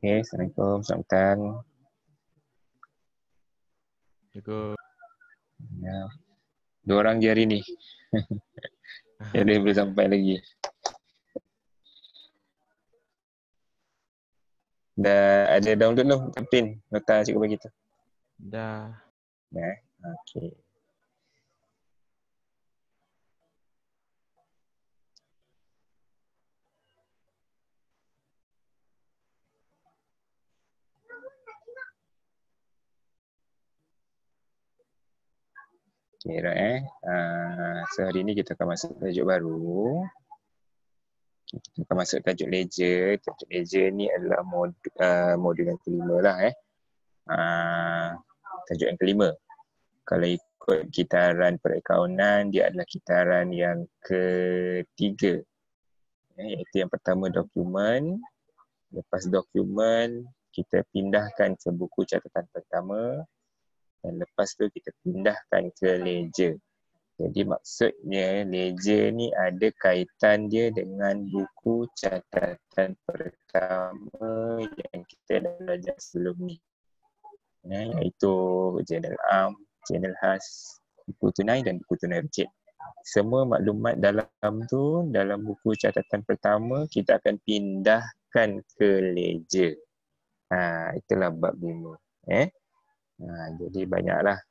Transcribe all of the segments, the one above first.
Okay, Assalamualaikum, selamat petang. Assalamualaikum. Ya. Dua orang je hari ni. Jadi belum sampai lagi. Dah ada download tu, Kapten. Nota cikgu bagi tu. Dah. Dah. Okey. Okay, right so hari ni kita akan masuk tajuk baru. Kita akan masuk tajuk ledger. Tajuk ledger ni adalah modul yang kelima lah tajuk yang kelima. Kalau ikut kitaran perakaunan, dia adalah kitaran yang ketiga. Iaitu yang pertama dokumen. Lepas dokumen, kita pindahkan ke buku catatan pertama. Dan lepas tu kita pindahkan ke ledger. Jadi maksudnya ledger ni ada kaitan dia dengan buku catatan pertama yang kita dah belajar sebelum ni. Iaitu jurnal am, jurnal khas, buku tunai dan buku tunai runcit. Semua maklumat dalam tu, dalam buku catatan pertama, kita akan pindahkan ke ledger. Itulah bab 5. Jadi banyak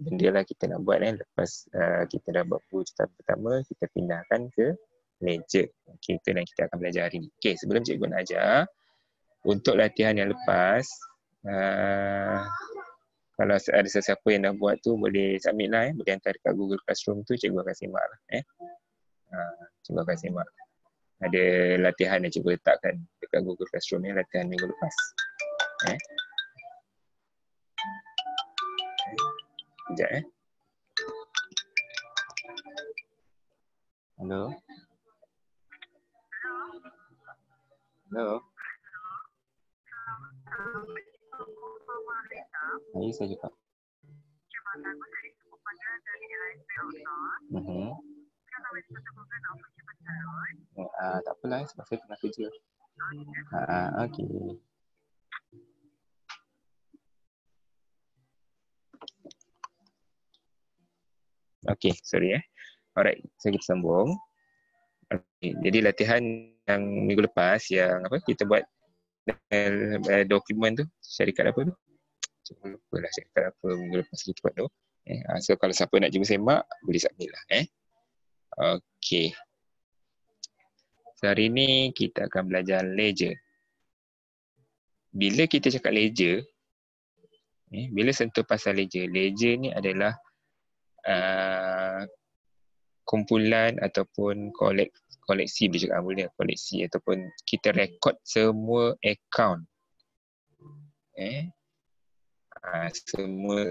benda lah kita nak buat lepas kita dah buat buku catatan pertama, kita pindahkan ke ledger. Okay, itu yang kita akan belajar hari ni. Okay, sebelum cikgu nak ajar, untuk latihan yang lepas, kalau ada sesiapa yang dah buat tu boleh submit lah, boleh hantar dekat Google Classroom tu, cikgu akan simak lah. Cikgu akan simak. Ada latihan yang cikgu letakkan dekat Google Classroom ni, latihan minggu lepas. Sekejap Hello. Hello. Hari saya cakap. Tak apalah sebab saya tengah kerja. Okey. Okey, sorry Alright, so kita sambung. Okay, jadi latihan yang minggu lepas yang kita buat dokumen tu, syarikat apa tu? Cikgu lupa lah syarikat apa minggu lepas kita buat tu. So kalau siapa nak cuba semak, boleh submit lah. Okey. So hari ni kita akan belajar ledger. Bila kita cakap ledger, bila sentuh pasal ledger ni adalah kumpulan ataupun koleksi boleh cakap boleh koleksi ataupun kita rekod semua akaun.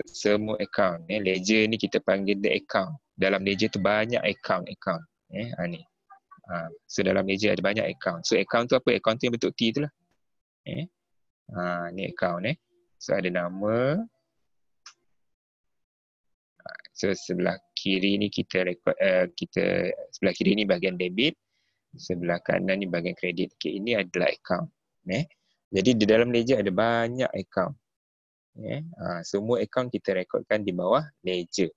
Semua akaun. Ledger ni kita panggil the account. Dalam ledger tu banyak akaun. Ni. So dalam ledger ada banyak akaun. So akaun tu apa? Akaun tu yang bentuk T tu lah. Ni akaun So ada nama. So sebelah kiri ni kita rekod sebelah kiri ni bahagian debit, sebelah kanan ni bahagian kredit. Okay, ini adalah akaun. Jadi di dalam ledger ada banyak akaun. Semua akaun kita rekodkan di bawah ledger.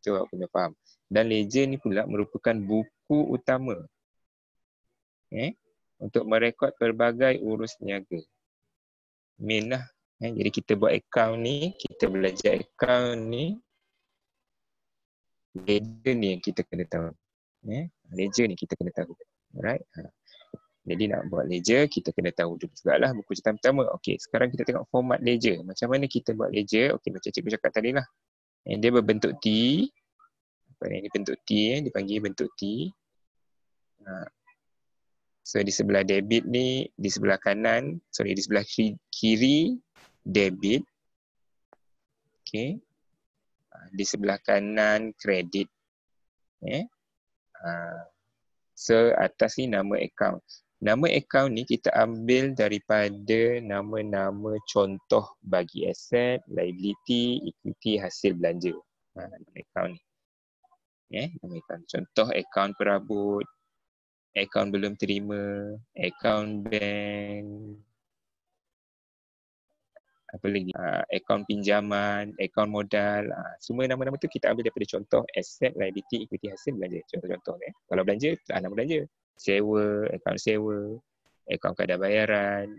Tu awak kena faham. Dan ledger ni pula merupakan buku utama untuk merekod pelbagai urus niaga. Main lah. Jadi kita buat account ni, kita belajar account ni, ledger ni yang kita kena tahu. Ledger ni kita kena tahu. Alright. Jadi nak buat ledger, kita kena tahu dulu jugalah buku catatan pertama. Okey, sekarang kita tengok format ledger. Macam mana kita buat ledger? Okey, macam cikgu cakap tadi lah. Dia berbentuk T. Apa ni? Dia bentuk T, dipanggil bentuk T. So di sebelah debit ni, di sebelah kanan, di sebelah kiri debit. Okey. Di sebelah kanan kredit. So atas ni nama account. Nama account ni kita ambil daripada nama-nama contoh bagi aset, liability, equity, hasil belanja. Nama account ni. Nama account. Contoh account perabot, account belum terima, account bank, apa lagi? Account pinjaman, account modal. Semua nama-nama tu kita ambil daripada contoh aset, liability, equity, hasil belanja. Contoh-contoh. Kalau belanja, nama belanja. Sewa, account kadar bayaran.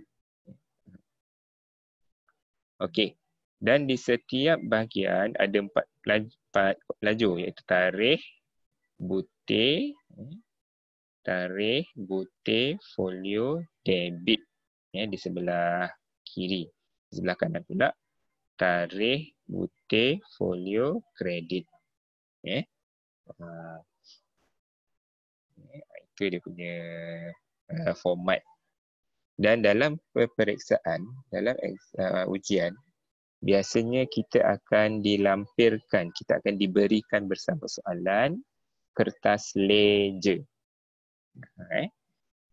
Okey. Dan di setiap bahagian ada 4 lajur, iaitu tarikh, butir, folio, debit. Di sebelah kiri. Di sebelah kanan pula tarikh, butir, folio, kredit. Itu dia punya format. Dan dalam peperiksaan, dalam ujian, biasanya kita akan dilampirkan, kita akan diberikan bersama soalan kertas ledger.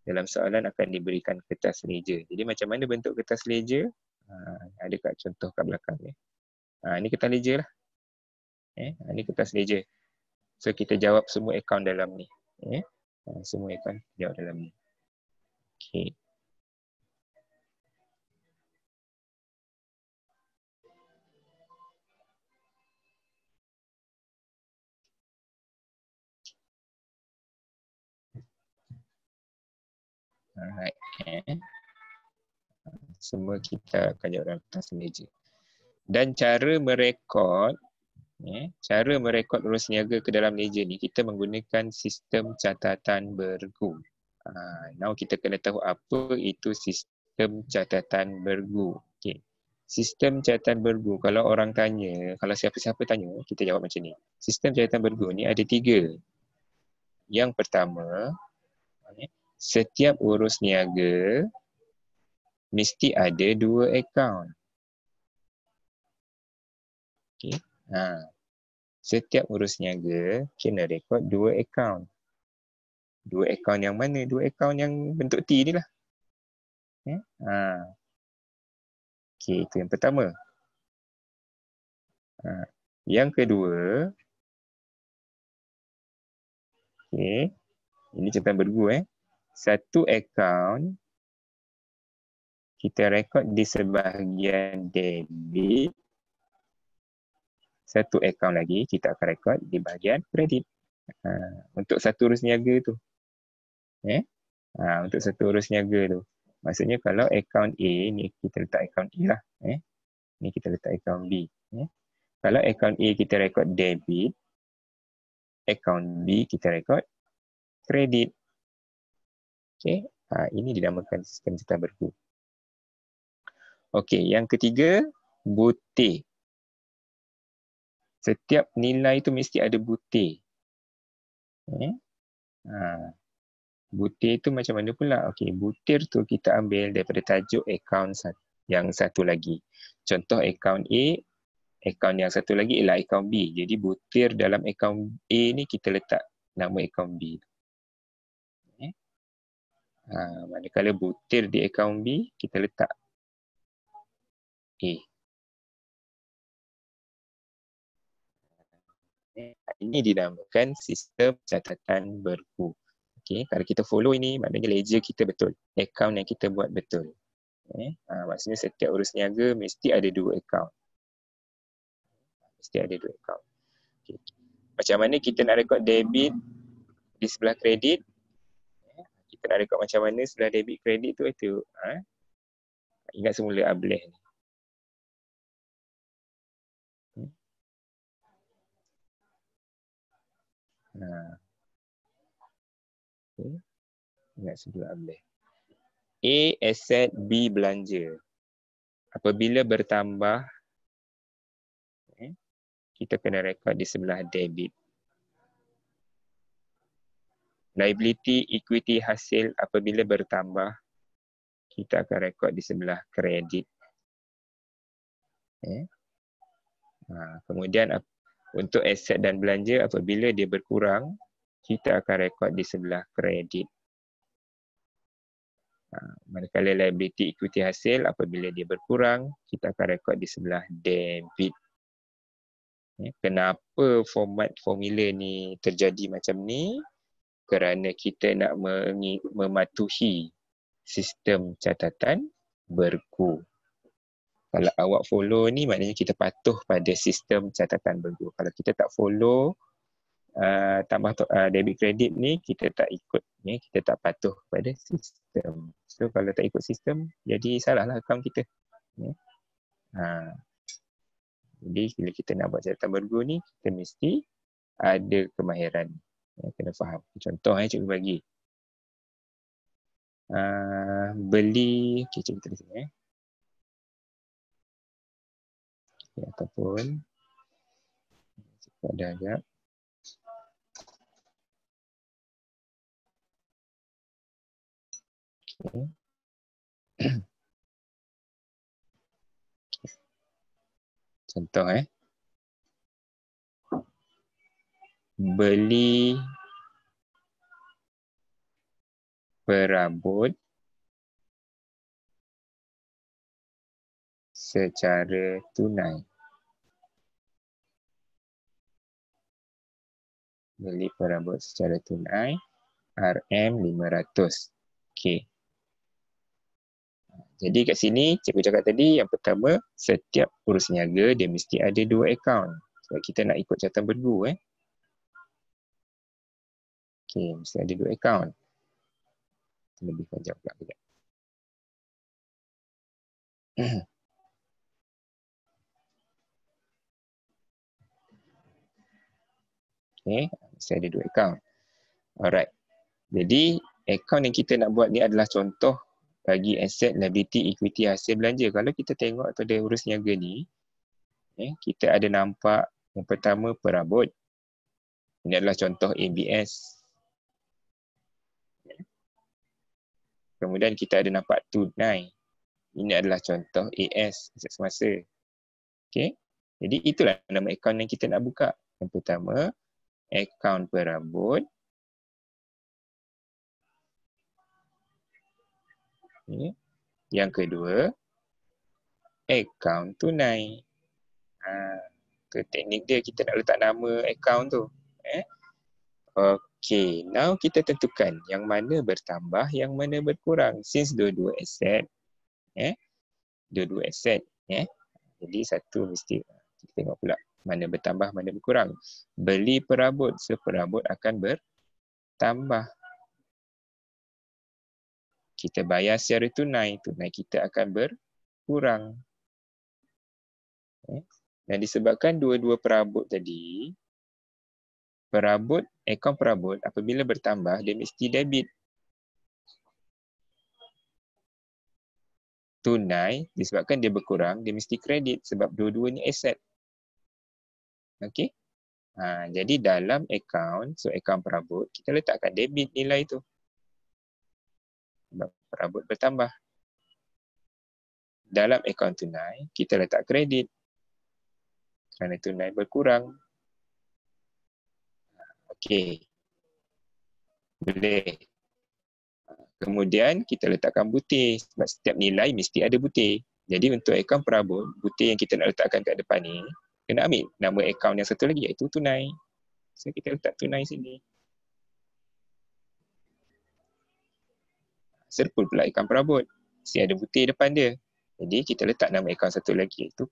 Dalam soalan akan diberikan kertas ledger. Jadi macam mana bentuk kertas ledger? Ada kat contoh kat belakang ni. Ini kertas ledger lah. Ini kertas ledger. So kita jawab semua akaun dalam ni. Semua akaun jawab dalam ni. Okay. Alright. Semua kita akan jawab dalam kertas ledger. Dan cara merekod urus niaga ke dalam ledger ni, kita menggunakan sistem catatan bergu. Now kita kena tahu apa itu sistem catatan bergu. Okay. Sistem catatan bergu, kalau orang tanya, kalau siapa-siapa tanya, kita jawab macam ni. Sistem catatan bergu ni ada 3. Yang pertama, setiap urus niaga mesti ada 2 akaun. Okay. Setiap urus niaga kena rekod 2 akaun. 2 akaun yang mana? 2 akaun yang bentuk T ni lah. Okay, itu yang pertama. Yang kedua, okay, ini catatan bergu. Satu akaun kita rekod di sebahagian debit. Satu akaun lagi kita akan rekod di bahagian kredit. Untuk satu urus niaga tu. Untuk satu urus niaga tu. Maksudnya kalau akaun A ni kita letak akaun A lah. Ni kita letak akaun B. Kalau akaun A kita rekod debit, akaun B kita rekod kredit. Okay. Ini dinamakan sistem catatan bergu. Okey, yang ketiga, butir. Setiap nilai itu mesti ada butir. Butir itu macam mana pula? Okey, butir tu kita ambil daripada tajuk akaun yang satu lagi. Contoh akaun A, akaun yang satu lagi ialah akaun B. Jadi butir dalam akaun A ni kita letak nama akaun B. Manakala butir di akaun B, kita letak A. Ini dinamakan sistem catatan bergu. Okay, kalau kita follow ini, maknanya ledger kita betul. Akaun yang kita buat betul. Maksudnya setiap urus niaga mesti ada 2 akaun. Mesti ada 2 akaun. Okay. Macam mana kita nak rekod debit di sebelah kredit? Kita nak rekod macam mana sebelah debit kredit tu itu. Ingat semula ableh ni. Okay. Ingat semula ableh. A aset, B belanja. Apabila bertambah, kita kena rekod di sebelah debit. Liability, equity, hasil apabila bertambah, kita akan rekod di sebelah kredit. Kemudian untuk aset dan belanja apabila dia berkurang, kita akan rekod di sebelah kredit. Manakala liability, equity, hasil apabila dia berkurang, kita akan rekod di sebelah debit. Kenapa format formula ni terjadi macam ni? Kerana kita nak mematuhi sistem catatan bergu. Kalau awak follow ni maknanya kita patuh pada sistem catatan bergu. Kalau kita tak follow debit kredit ni, kita tak ikut, kita tak patuh pada sistem. So kalau tak ikut sistem, jadi salahlah akaun kita. Jadi bila kita nak buat catatan bergu ni, kita mesti ada kemahiran. Kena faham. Contoh cikgu bagi. Beli, okay, cikgu tulis sini. Okay, ataupun ada agak. Okay. Contoh beli perabot secara tunai. Beli perabot secara tunai RM500. Okey. Jadi kat sini cikgu cakap tadi yang pertama, setiap urus niaga dia mesti ada 2 akaun. Sebab kita nak ikut catatan bergu Okey, mesti ada 2 akaun. Lebih panjang pula sekejap. Okey, mesti ada 2 akaun. Alright. Jadi, akaun yang kita nak buat ni adalah contoh bagi aset, liability, equity, hasil belanja. Kalau kita tengok pada urus niaga ni, kita ada nampak yang pertama perabot. Ini adalah contoh ABS. Kemudian kita ada nampak tunai. Ini adalah contoh AS, aset semasa. Okey. Jadi itulah nama akaun yang kita nak buka. Yang pertama, akaun perabot. Okay. Yang kedua, akaun tunai. Itu teknik dia, kita nak letak nama akaun tu. Okey, now kita tentukan yang mana bertambah, yang mana berkurang. Since dua-dua aset, dua-dua aset, jadi satu mesti kita tengok pula mana bertambah, mana berkurang. Beli perabot, seperabot akan bertambah. Kita bayar secara tunai, tunai kita akan berkurang. Dan disebabkan dua-dua perabot tadi, perabot, akaun perabot apabila bertambah, dia mesti debit. Tunai, disebabkan dia berkurang, dia mesti kredit sebab dua-dua ni aset. Okey. Jadi dalam akaun, so akaun perabot, kita letakkan debit nilai tu. Sebab perabot bertambah. Dalam akaun tunai, kita letak kredit. Kerana tunai berkurang. Okey. Boleh. Kemudian kita letakkan butir. Sebab setiap nilai mesti ada butir. Jadi untuk akaun perabot, butir yang kita nak letakkan kat depan ni, kena ambil nama akaun yang satu lagi iaitu tunai. So kita letak tunai sini. Serpul pula akaun perabot. Mesti ada butir depan dia. Jadi kita letak nama akaun satu lagi iaitu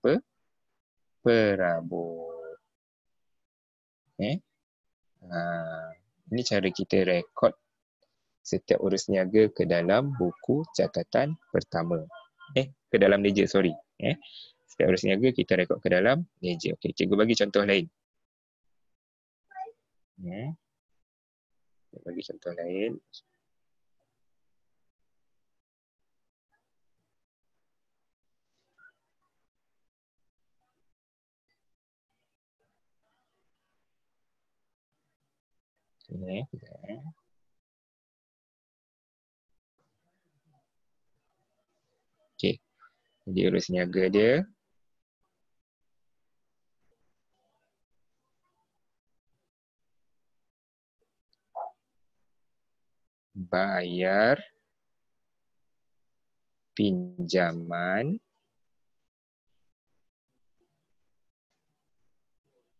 perabot. Ini cara kita rekod setiap urus niaga ke dalam buku catatan pertama. Ke dalam ledger, sorry. Setiap urus niaga kita rekod ke dalam ledger. Okey, cikgu bagi contoh lain. Bagi contoh lain. Okey. Jadi urus niaga dia bayar pinjaman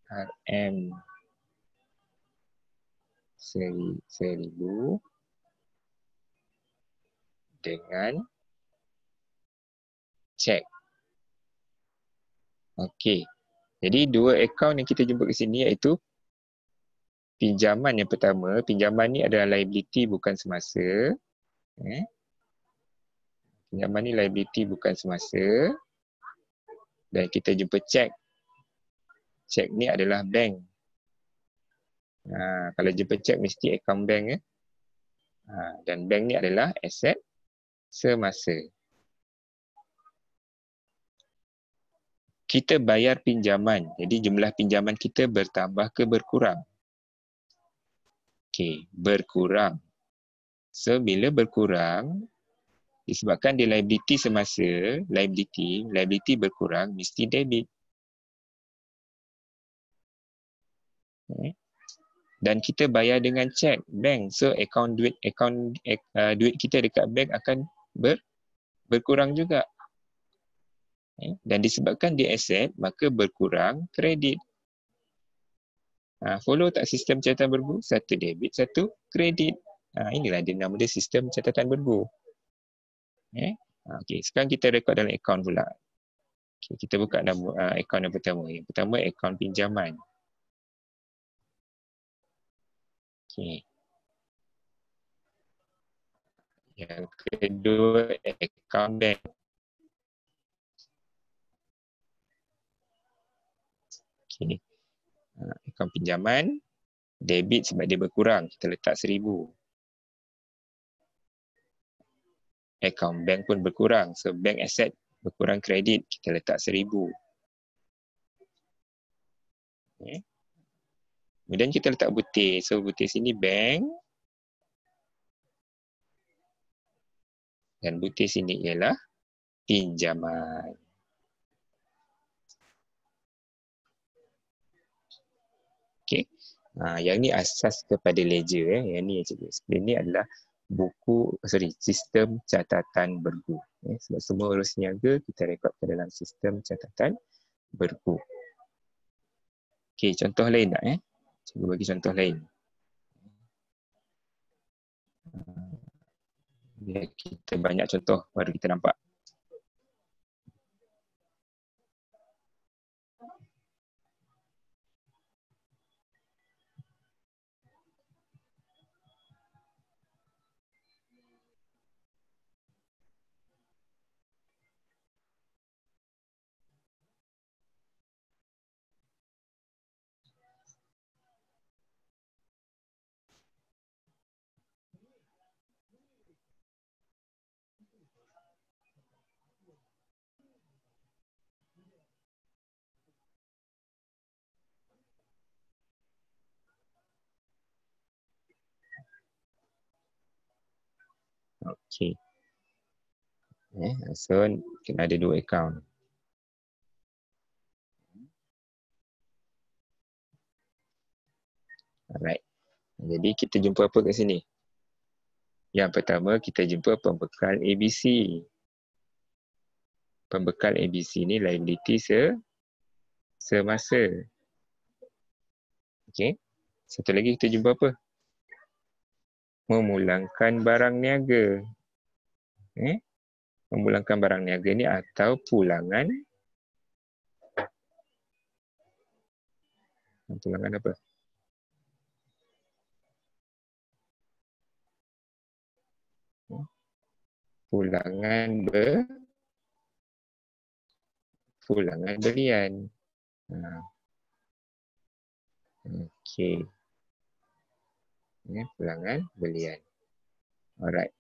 RM 1,000 dengan cek. Okey. Jadi dua akaun yang kita jumpa ke sini iaitu pinjaman yang pertama. Pinjaman ni adalah liability bukan semasa. Pinjaman ni liability bukan semasa. Dan kita jumpa cek. Cek ni adalah bank. Kalau jumpa cek mesti akaun bank. Dan bank ni adalah aset semasa. Kita bayar pinjaman. Jadi jumlah pinjaman kita bertambah ke berkurang? Okey, berkurang. So bila berkurang, disebabkan dia liability semasa, liability berkurang mesti debit. Dan kita bayar dengan cek bank. So duit kita dekat bank akan berkurang juga. Dan disebabkan dia aset, maka berkurang kredit. Follow tak sistem catatan bergu? Satu debit, satu kredit. Inilah dia nama dia sistem catatan bergu. Okay, sekarang kita rekod dalam akaun pula. Okay, kita buka nama akaun yang pertama. Yang pertama akaun pinjaman. Okay. Yang kedua akaun bank. Okay. Akaun pinjaman, debit sebab dia berkurang, kita letak 1,000. Akaun bank pun berkurang, so bank asset berkurang kredit, kita letak 1,000. Okay. Kemudian kita letak butir, so butir sini bank. Dan butir sini ialah pinjaman. Okay. Yang ni asas kepada ledger. Yang ni yang cikgu explain ni adalah sistem catatan bergu. Sebab semua urus niaga kita rekod ke dalam sistem catatan bergu. Okey, contoh lain tak? Cikgu bagi contoh lain. Biar kita banyak contoh baru kita nampak. Okey. So, kena ada 2 akaun. Alright. Jadi kita jumpa apa kat sini? Yang pertama kita jumpa pembekal ABC. Pembekal ABC ni liability semasa. Okey. Satu lagi kita jumpa apa? Memulangkan barang niaga. Memulangkan barang niaga ni atau pulangan. Pulangan apa? pulangan belian. Okey. Pulangan belian. Alright.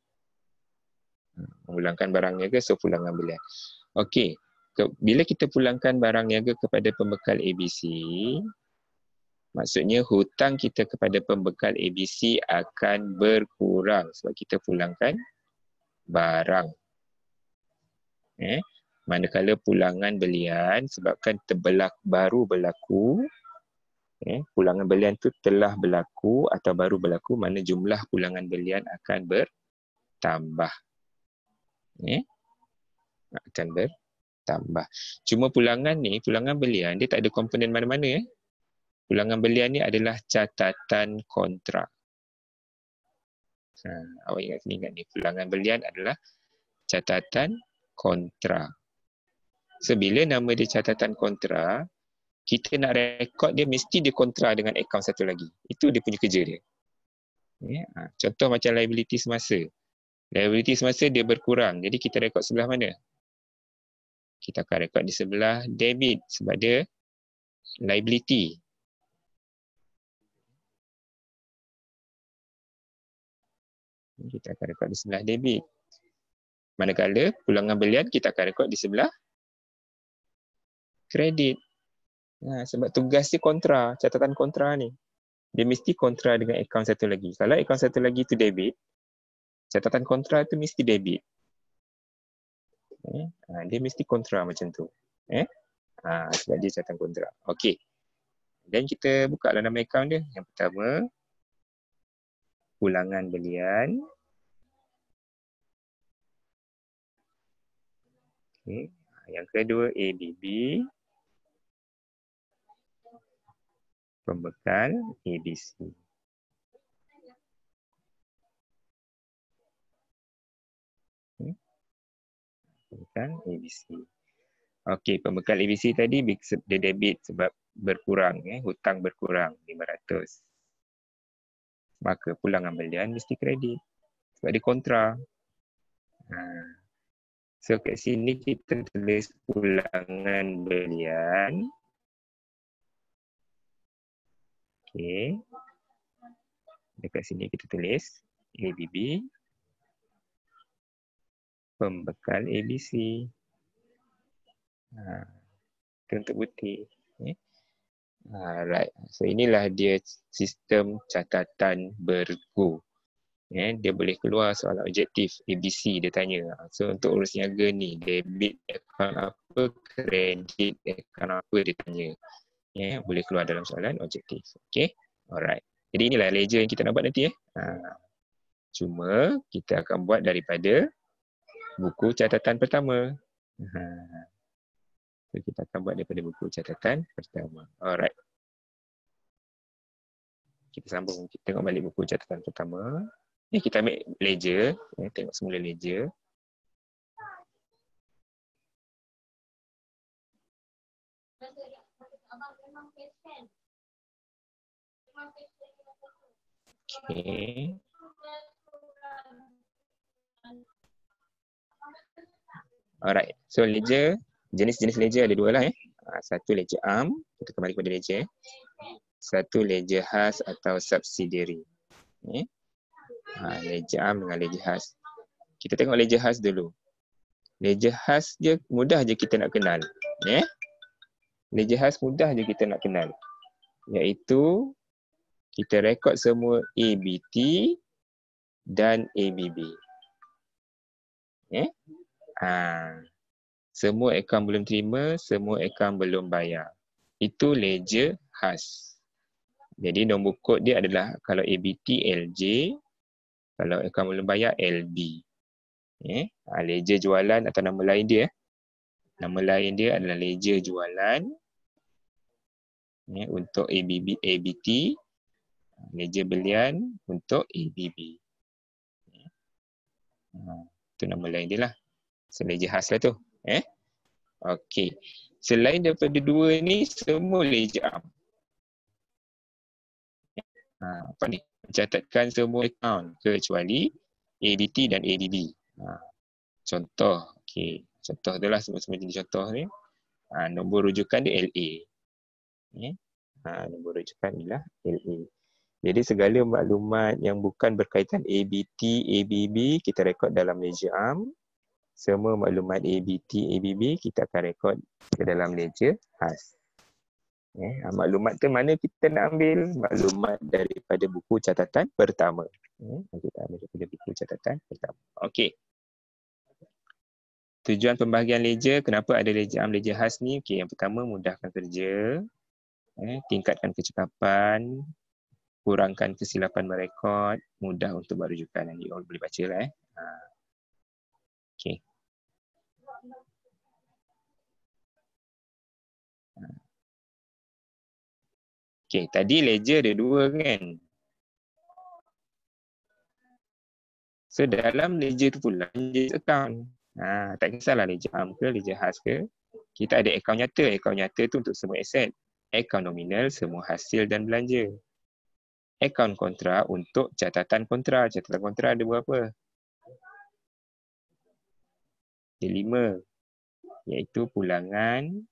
Pulangkan barang niaga, so pulangan belian. Okey. Bila kita pulangkan barang niaga kepada pembekal ABC, maksudnya hutang kita kepada pembekal ABC akan berkurang sebab kita pulangkan barang. Manakala pulangan belian sebabkan baru berlaku, pulangan belian tu telah berlaku atau baru berlaku, mana jumlah pulangan belian akan bertambah. Akan bertambah. Cuma pulangan belian dia tak ada komponen mana-mana. Pulangan belian ni adalah catatan kontrak. Awak ingat ni, pulangan belian adalah catatan kontrak. So, bila nama dia catatan kontrak, kita nak rekod dia mesti dia kontra dengan akaun satu lagi. Itu dia punya kerja dia. Contoh macam liability semasa. Liability semasa dia berkurang. Jadi kita rekod sebelah mana? Kita akan rekod di sebelah debit sebab dia liability. Kita akan rekod di sebelah debit. Manakala pulangan belian kita akan rekod di sebelah kredit. Sebab tugas dia kontra, catatan kontra ni. Dia mesti kontra dengan akaun satu lagi. Kalau akaun satu lagi tu debit, catatan kontra tu mesti debit. Dia mesti kontra macam tu. Sebab dia catatan kontra. Okey. Dan kita buka lah nama akaun dia. Yang pertama, pulangan belian. Okay. Yang kedua, ABB. Pembekal ABC. Pembekal ABC. Okey, pembekal ABC tadi dia debit sebab berkurang, hutang berkurang 500. Maka pulangan belian mesti kredit sebab dia kontra. So kat sini kita tulis pulangan belian. Okey. Dekat sini kita tulis ABB. Pembekal ABC. Itu untuk bukti. Alright. So inilah dia sistem catatan bergu. Dia boleh keluar soalan objektif ABC dia tanya. So untuk urus niaga ni, debit akaun apa, kredit akaun apa dia tanya. Boleh keluar dalam soalan objektif. Okay. Alright. Jadi inilah ledger yang kita nak buat nanti. Cuma kita akan buat daripada buku catatan pertama. So kita akan buat daripada buku catatan pertama. Alright. Kita sambung, kita tengok balik buku catatan pertama. Kita ambil ledger. Tengok semula ledger. Okay. Alright. So ledger, jenis-jenis ledger ada dua lah. Satu ledger am, kita kembali kepada ledger. Satu ledger khas atau subsidiary. Ledger am dengan ledger khas. Kita tengok ledger khas dulu. Ledger khas je mudah je kita nak kenal. Ledger khas mudah je kita nak kenal. Iaitu kita rekod semua ABT dan ABB. Semua akaun belum terima, semua akaun belum bayar. Itu ledger khas. Jadi nombor kod dia adalah kalau ABT LJ, kalau akaun belum bayar LB. Ledger jualan atau nama lain dia. Nama lain dia adalah ledger jualan. Untuk ABT. Ledger belian untuk ABB. Itu nama lain dia lah. So, ledger khas lah tu. Okey. Selain daripada dua ni, semua ledger am. Apa ni? Mencatatkan semua akaun kecuali ABT dan ABB. Contoh. Okey. Contoh tu lah semua jenis contoh ni. Nombor rujukan dia LA. Nombor rujukan ialah LA. Jadi segala maklumat yang bukan berkaitan ABT, ABB kita rekod dalam ledger ARM. Semua maklumat ABT, ABB kita akan rekod ke dalam ledger HAS. Maklumat tu mana kita nak ambil? Maklumat daripada buku catatan pertama. Kita ambil daripada buku catatan pertama. Okey. Tujuan pembahagian ledger, kenapa ada ledger ARM, ledger HAS ni? Okey, yang pertama mudahkan kerja, tingkatkan kecekapan, kurangkan kesilapan merekod, mudah untuk buat rujukan. Nanti all boleh baca lah. Okey. Okey, tadi ledger ada dua kan? So dalam ledger tu pula ledger account. Tak kisahlah ledger ARM ke, ledger HAS ke. Kita ada akaun nyata. Akaun nyata tu untuk semua aset. Akaun nominal semua hasil dan belanja. Akaun kontra untuk catatan kontra. Catatan kontra ada berapa? Ada 5. Iaitu pulangan,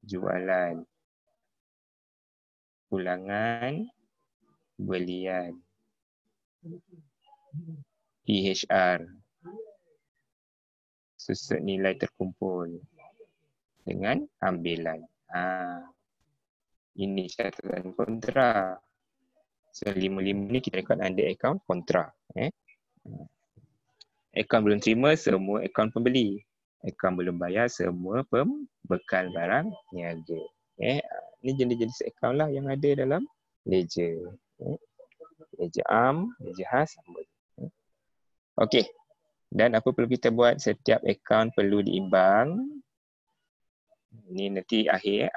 jualan, pulangan, belian, PHR, susut nilai terkumpul dengan ambilan. Ini catatan kontra. So 5 ni kita rekod under akaun kontra. Akaun belum terima semua akaun pembeli. Akaun belum bayar semua pembekal barang niaga. Ini jenis-jenis akaun lah yang ada dalam ledger. Ledger ARM, ledger HAS. Okey. Dan apa perlu kita buat? Setiap akaun perlu diimbang. Ini nanti akhir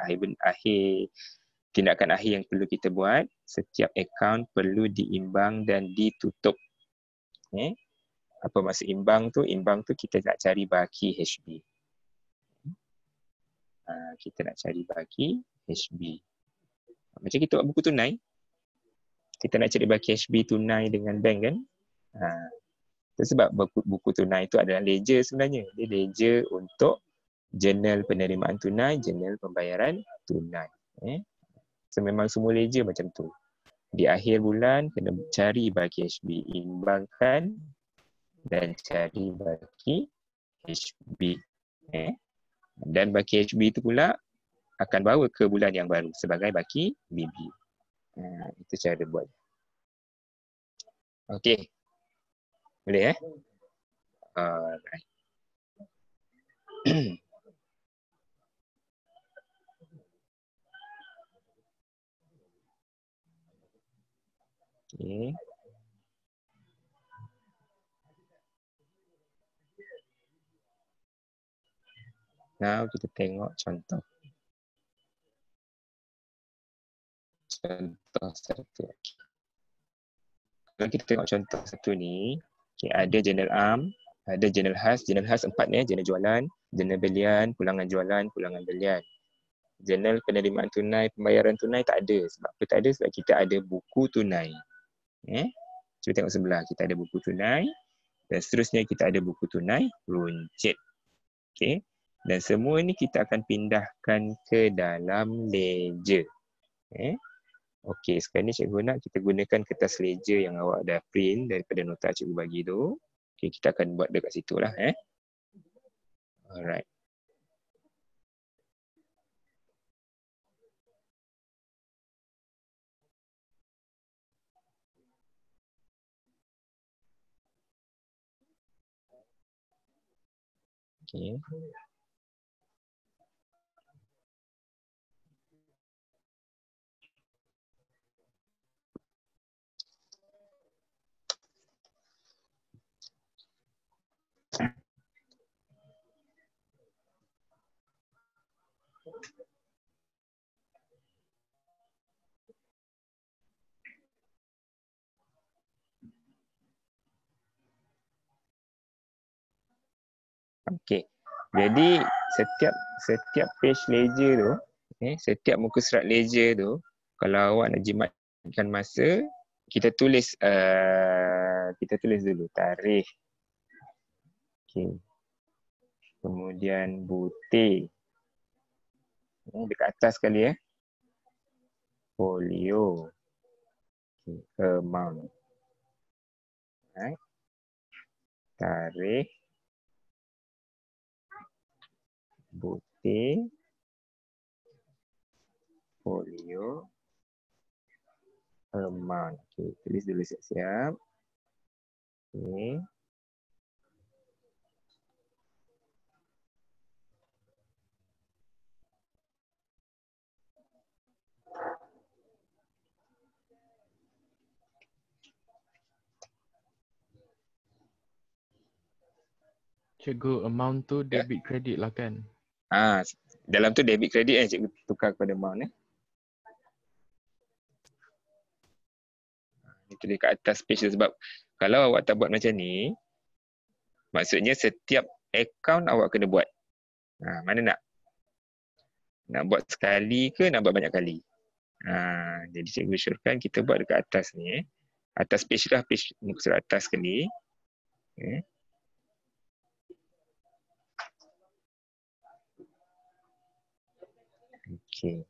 tindakan akhir yang perlu kita buat. Setiap akaun perlu diimbang dan ditutup. Apa maksud imbang tu? Imbang tu kita nak cari baki HB. Kita nak cari baki HB. Macam kita buat buku tunai. Kita nak cari baki HB tunai dengan bank kan? Itu sebab buku tunai itu adalah ledger sebenarnya. Dia ledger untuk jurnal penerimaan tunai, jurnal pembayaran tunai. So memang semua ledger macam tu. Di akhir bulan kena cari baki HB, imbangkan dan cari baki HB. Dan baki HB itu pula akan bawa ke bulan yang baru sebagai baki BB. Itu cara buat. Okey. Boleh Alright. Okay. Now kita tengok contoh. Contoh satu. Kalau kita tengok contoh satu ni, ada jurnal ARM, ada jurnal HAS. Jurnal HAS 4 ni, jurnal jualan, jurnal belian, pulangan jualan, pulangan belian. Jurnal penerimaan tunai, pembayaran tunai tak ada. Sebab apa tak ada? Sebab kita ada buku tunai. Cuba tengok sebelah, kita ada buku tunai dan seterusnya kita ada buku tunai runcit. Okey. Dan semua ni kita akan pindahkan ke dalam ledger. Okey, sekarang ni cikgu nak kita gunakan kertas ledger yang awak dah print daripada nota cikgu bagi tu. Okey, kita akan buat dekat situ lah. Alright. Okey. Okey. Jadi setiap page ledger tu, setiap muka surat ledger tu, kalau awak nak jimatkan masa, kita tulis dulu tarikh. Okey. Kemudian butir. Dekat atas sekali Folio. Okay. Amount. Right. Tarikh. Butir. Folio. Amount. Okay. Tulis dulu siap-siap. Okay. Cikgu, amount tu debit credit lah kan? Dalam tu debit credit cikgu tukar kepada amount Itu dekat atas page tu sebab kalau awak tak buat macam ni, maksudnya setiap account awak kena buat. Mana nak? Nak buat sekali ke nak buat banyak kali? Jadi cikgu syorkan kita buat dekat atas ni. Atas page lah, page muka surat atas sekali. Okay. Okay.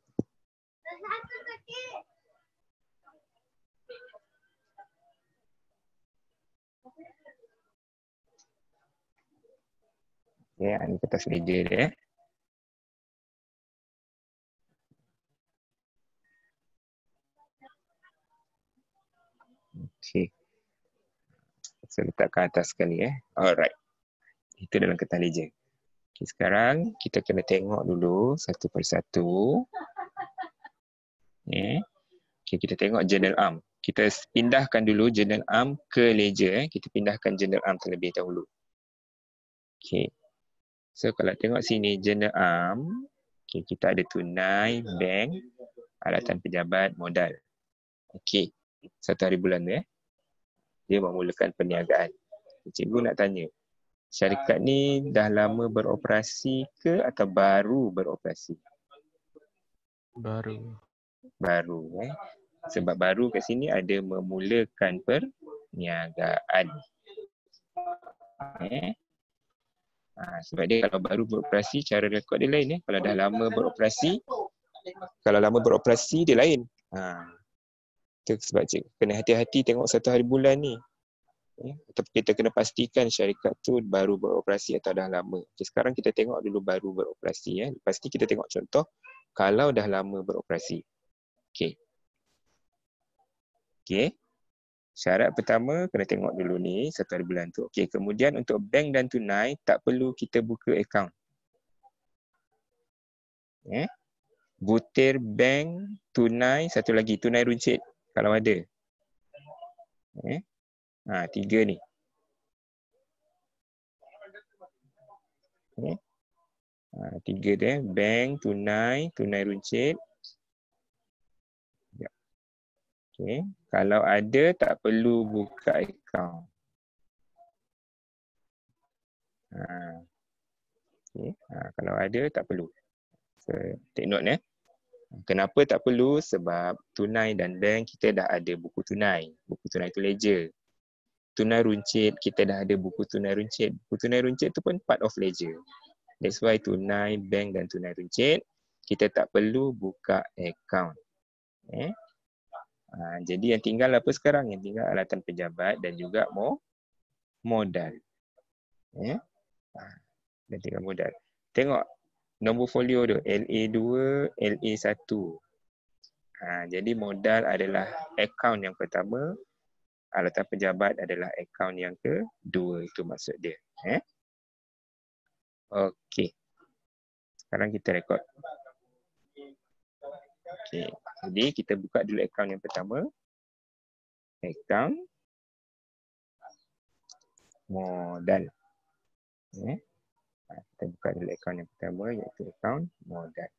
Ini kertas meja dia. Okay. Saya letakkan atas sekali Alright. Itu dalam kertas meja. Okay, sekarang kita kena tengok dulu satu persatu. Okay, kita tengok journal arm. Kita pindahkan dulu journal arm ke ledger. Kita pindahkan journal arm terlebih dahulu. Okay. So kalau tengok sini journal arm, okay, kita ada tunai, bank, alatan pejabat, modal. Okay. 1 hari bulan tu Dia memulakan perniagaan. Cikgu nak tanya, syarikat ni dah lama beroperasi ke atau baru beroperasi? Baru. Baru. Sebab baru kat sini ada memulakan perniagaan. Sebab dia kalau baru beroperasi, cara rekod dia lain. Kalau dah lama beroperasi, dia lain. Itu sebab cikgu kena hati-hati tengok 1 hari bulan ni. Ataupun kita kena pastikan syarikat tu baru beroperasi atau dah lama. Okay, sekarang kita tengok dulu baru beroperasi. Lepas ni kita tengok contoh kalau dah lama beroperasi. Okey. Syarat pertama kena tengok dulu ni 1 hari bulan tu. Okey, kemudian untuk bank dan tunai tak perlu kita buka akaun. Butir bank, tunai, satu lagi tunai runcit kalau ada. 3 ni. Tiga dia, bank, tunai, tunai runcit. Okay. Kalau ada, tak perlu buka akaun. Okay. Kalau ada, tak perlu. So, take note Kenapa tak perlu? Sebab tunai dan bank kita dah ada buku tunai. Buku tunai tu ledger. Tunai runcit, kita dah ada buku tunai runcit. Buku tunai runcit tu pun part of ledger. That's why tunai, bank dan tunai runcit, kita tak perlu buka akaun. Jadi yang tinggal apa sekarang? Yang tinggal alatan pejabat dan juga modal. Dan tinggal modal. Tengok nombor folio tu, LA2, LA1. Jadi modal adalah akaun yang pertama, alatan pejabat adalah akaun yang kedua. Itu maksud dia. Okey. Sekarang kita rekod. Okey. Jadi kita buka dulu akaun yang pertama. Akaun modal. Kita buka dulu akaun yang pertama iaitu akaun modal.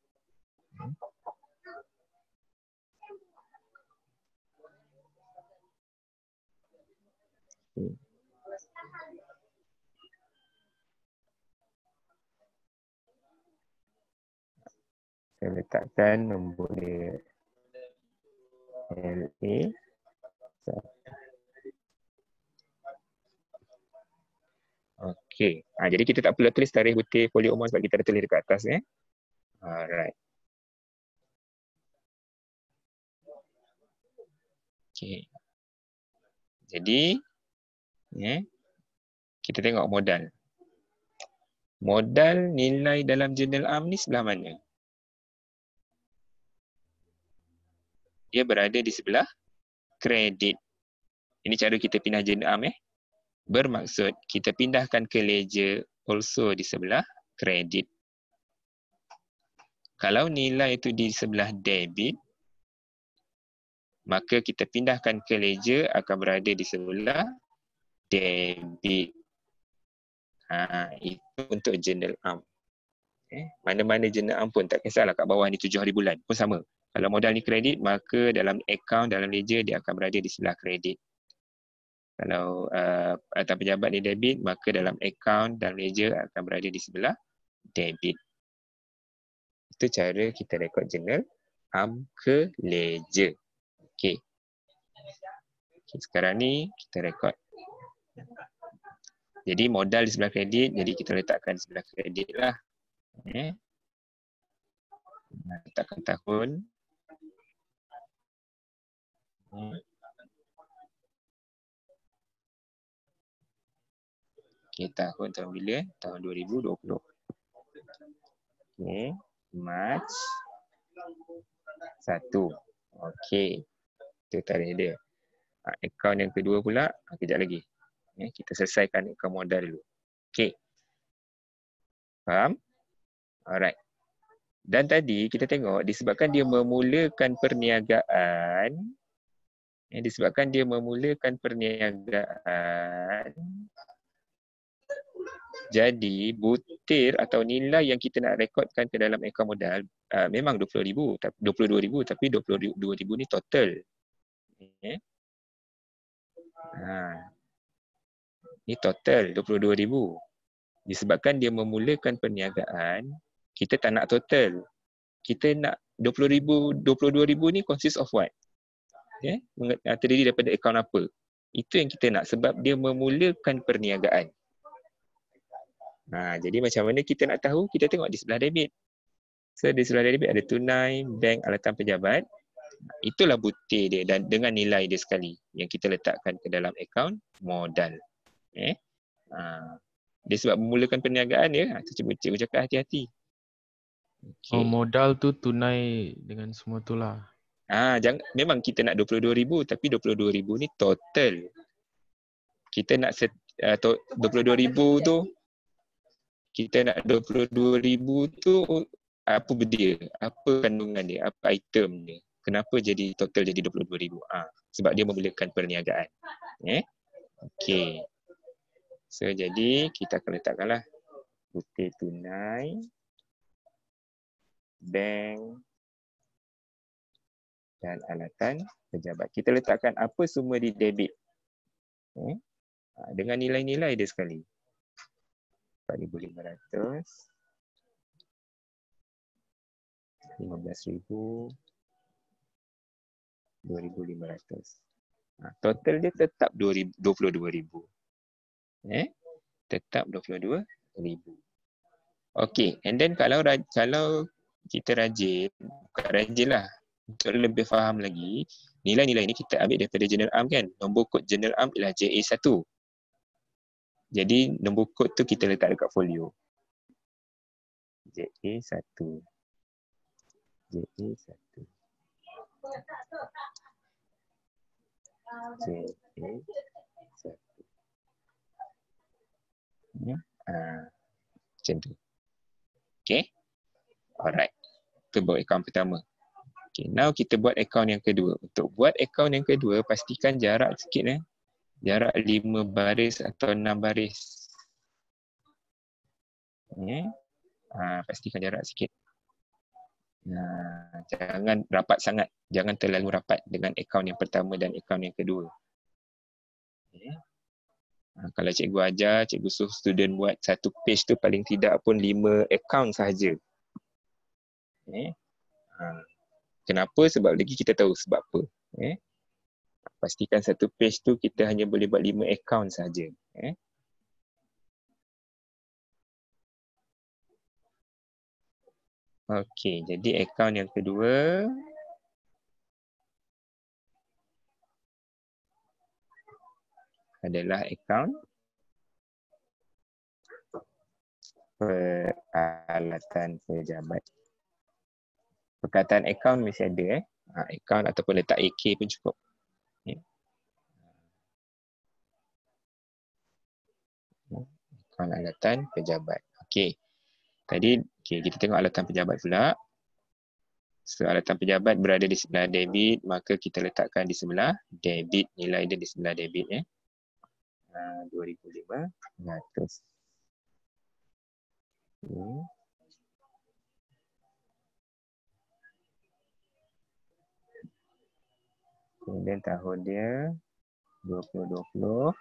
Saya letakkan nombor dia LA. Okey. Okay. Jadi kita tak perlu tulis tarikh butir folio umum sebab kita dah tulis dekat atas. Alright. Okay. Jadi, kita tengok modal. Modal nilai dalam jurnal am ni sebelah mana? Dia berada di sebelah kredit. Ini cara kita pindah jurnal am. Bermaksud kita pindahkan ke ledger also di sebelah kredit. Kalau nilai itu di sebelah debit, maka kita pindahkan ke ledger akan berada di sebelah debit. Itu untuk jurnal am. Mana-mana jurnal am pun tak kisahlah kat bawah ni 7 hari bulan pun sama. Kalau modal ni kredit, maka dalam akaun, dalam ledger dia akan berada di sebelah kredit. Kalau atau pejabat ni debit, maka dalam akaun, dalam ledger akan berada di sebelah debit. Itu cara kita rekod jurnal am ke ledger. Okey. Sekarang ni kita rekod. Jadi modal di sebelah kredit, jadi kita letakkan di sebelah kredit lah. Letakkan tahun. Okey, tahun bila? Tahun 2020. Okey, Mac 1. Okey. Itu tarikh dia. Akaun yang kedua pula, kejap lagi. Kita selesaikan akaun modal dulu. Okey. Faham? Alright. Dan tadi kita tengok disebabkan dia memulakan perniagaan, jadi butir atau nilai yang kita nak rekodkan ke dalam akaun modal memang 20,000, 22,000 tapi 22,000 ni total. Ni total 22,000. Disebabkan dia memulakan perniagaan, kita tak nak total. Kita nak 22,000 ni consist of what? Terdiri daripada akaun apa? Itu yang kita nak sebab dia memulakan perniagaan. Jadi macam mana kita nak tahu? Kita tengok di sebelah debit. So di sebelah debit ada tunai, bank, alatan pejabat. Itulah butir dia dan dengan nilai dia sekali yang kita letakkan ke dalam akaun modal. Dia sebab memulakan perniagaan dia, cikgu cakap hati-hati. Okay. Modal tu tunai dengan semua tu lah. Memang kita nak 22,000 tapi 22,000 ni total. Kita nak 22,000 tu, kita nak 22,000 tu apa dia? Apa kandungan dia? Apa item dia? Kenapa jadi total jadi 22,000? Sebab dia memulakan perniagaan. Okey. So jadi kita akan letakkanlah butir tunai, bank dan alatan pejabat. Kita letakkan apa semua di debit. Dengan nilai-nilai dia sekali. 4,500, 15,000, 2,500. Total dia tetap 22,000. Tetap 22,000. Okey, and then kalau kita rajin, bukan rajin lah, untuk lebih faham lagi, nilai-nilai ni kita ambil daripada jurnal am kan. Nombor kod jurnal am ialah JA1. Jadi nombor kod tu kita letak dekat folio. JA1. JA1. JA1. Macam tu. Okay. Alright. Kita buat akaun pertama. Okay. Now kita buat akaun yang kedua. Untuk buat akaun yang kedua, pastikan jarak sikit. Jarak 5 baris atau 6 baris. Pastikan jarak sikit. Jangan rapat sangat. Jangan terlalu rapat dengan akaun yang pertama dan akaun yang kedua. Kalau cikgu ajar, cikgu suruh student buat satu page tu paling tidak pun 5 akaun sahaja. Kenapa? Sebab lagi kita tahu sebab apa. Pastikan satu page tu kita hanya boleh buat 5 akaun sahaja. Okey, jadi akaun yang kedua adalah akaun peralatan pejabat. Perkataan akaun mesti ada akaun ataupun letak AK pun cukup. Ya. Akaun alatan pejabat. Okey. Tadi kita tengok alatan pejabat pula. So, alatan pejabat berada di sebelah debit, maka kita letakkan di sebelah debit, nilai dia di sebelah debit 2,500. Kemudian tahun dia 2020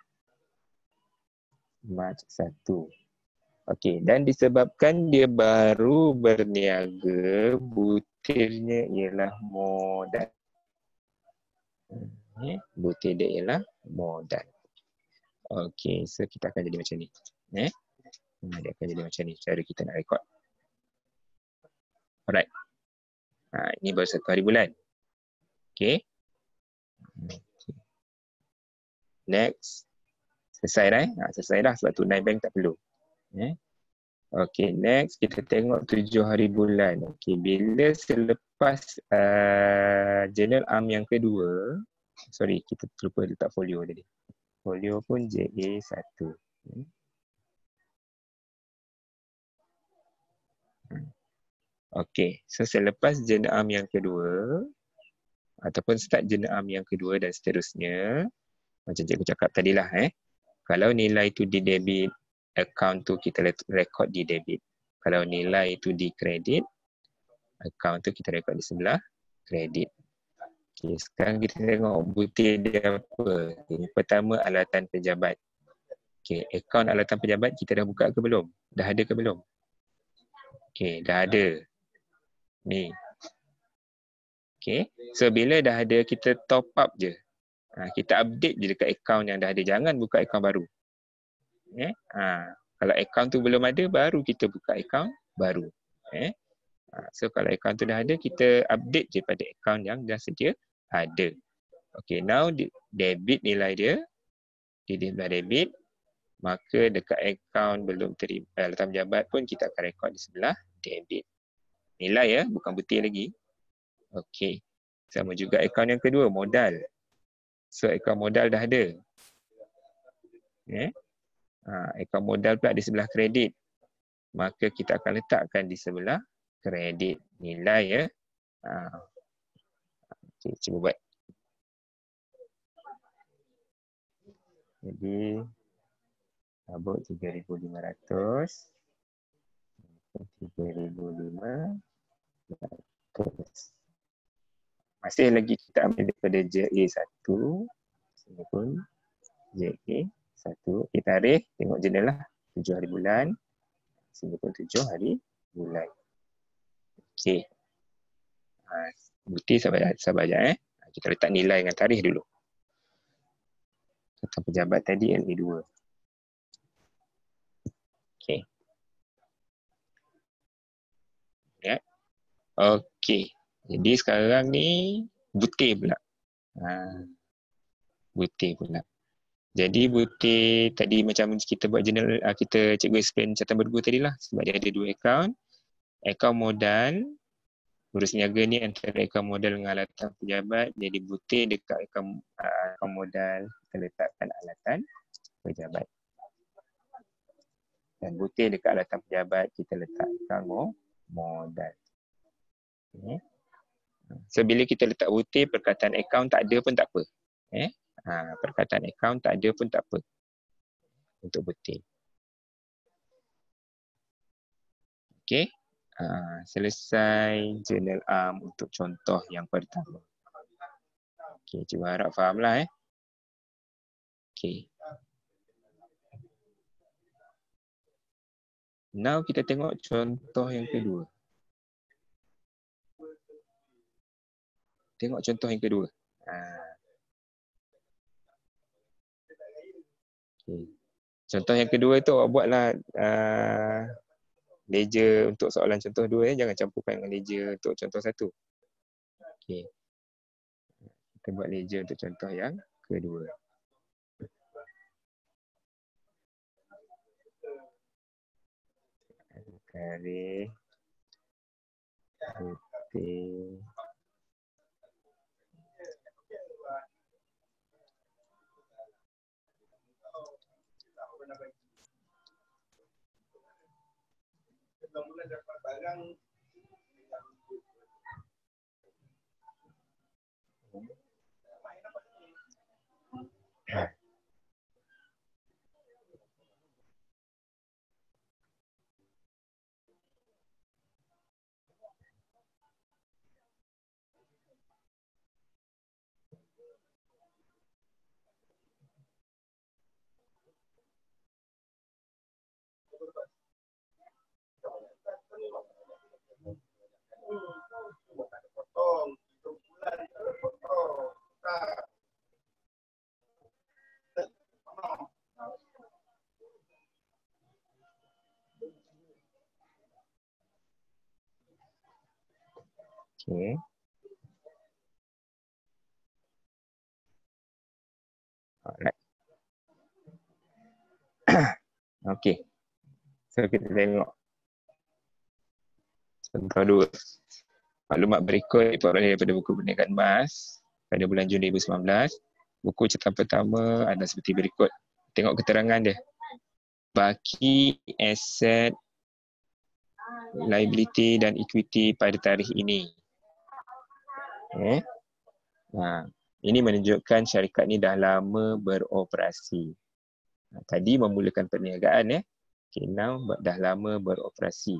Mac 1. Okey, dan disebabkan dia baru berniaga, butirnya ialah modal. Butir dia ialah modal. Okey, so kita akan jadi macam ni. Dia akan jadi macam ni cara kita nak rekod. Alright. Ini baru 1 hari bulan. Okey. Next. Selesai dah. Selesai dah sebab tunai bank tak perlu. Okey, next kita tengok 7 hari bulan. Okey, bila selepas journal arm yang kedua, sorry, kita terlupa letak folio tadi. Folio pun JA1. Okey, so selepas journal arm yang kedua ataupun start journal arm yang kedua dan seterusnya, macam cikgu cakap tadilah kalau nilai tu di debit, account tu kita rekod di debit. Kalau nilai tu di kredit, account tu kita rekod di sebelah kredit. Okay, sekarang kita tengok butir dia apa. Okay, pertama, alatan pejabat. Okay, account alatan pejabat kita dah buka ke belum? Dah ada ke belum? Okay, dah ada. Ni. Okay, so bila dah ada, kita top up je. Kita update je dekat account yang dah ada. Jangan buka account baru. Kalau account tu belum ada, baru kita buka account baru. So kalau account tu dah ada, kita update je pada account yang dah sedia ada. Okay, now debit nilai dia. Dia dah debit. Maka dekat account belum terima alatan pejabat pun kita akan rekod di sebelah debit. Nilai bukan butir lagi. Okay. Sama juga account yang kedua, modal. So account modal dah ada. Account modal pula di sebelah kredit. Maka kita akan letakkan di sebelah kredit nilai Okay, cuba buat. Jadi tabut 3,500. 3,500. Masih lagi kita ambil daripada JA1. Sini pun JA1. Kita tarikh, tengok jendela 7 hari bulan. Sini pun 7 hari bulan. Okey. Bukti sabar sekejap. Kita letak nilai dengan tarikh dulu. Tentang pejabat tadi LA2. Okey. Ya. Okey. Jadi sekarang ni butir pula. Butir pula. Jadi butir tadi macam kita buat jurnal, kita cikgu explain catatan berguna tadi lah. Sebab dia ada 2 akaun. Akaun modal, urus niaga ni antara akaun modal dengan alatan pejabat. Jadi butir dekat akaun modal, kita letakkan alatan pejabat. Dan butir dekat alatan pejabat, kita letak akaun modal. Okay. So bila kita letak butir, perkataan akaun tak ada pun tak apa. Perkataan akaun tak ada pun tak apa. Untuk butir. Okey. Selesai journal arm untuk contoh yang pertama. Okey, cuba harap fahamlah Okey. Now kita tengok contoh yang kedua. Tengok contoh yang kedua. Okay. Contoh yang kedua tu awak buatlah Ledger untuk soalan contoh 2 jangan campurkan dengan ledger untuk contoh 1. Okey. Kita buat ledger untuk contoh yang kedua. Kare putih okey. Alright. Okey. So kita tengok contoh 2. Maklumat berikut diperoleh daripada buku perniagaan emas pada bulan Jun 2019. Buku catatan pertama ada seperti berikut. Tengok keterangan dia. Baki aset, liability dan equity pada tarikh ini. Okay. Ini menunjukkan syarikat ni dah lama beroperasi. Tadi memulakan perniagaan Okay, now dah lama beroperasi.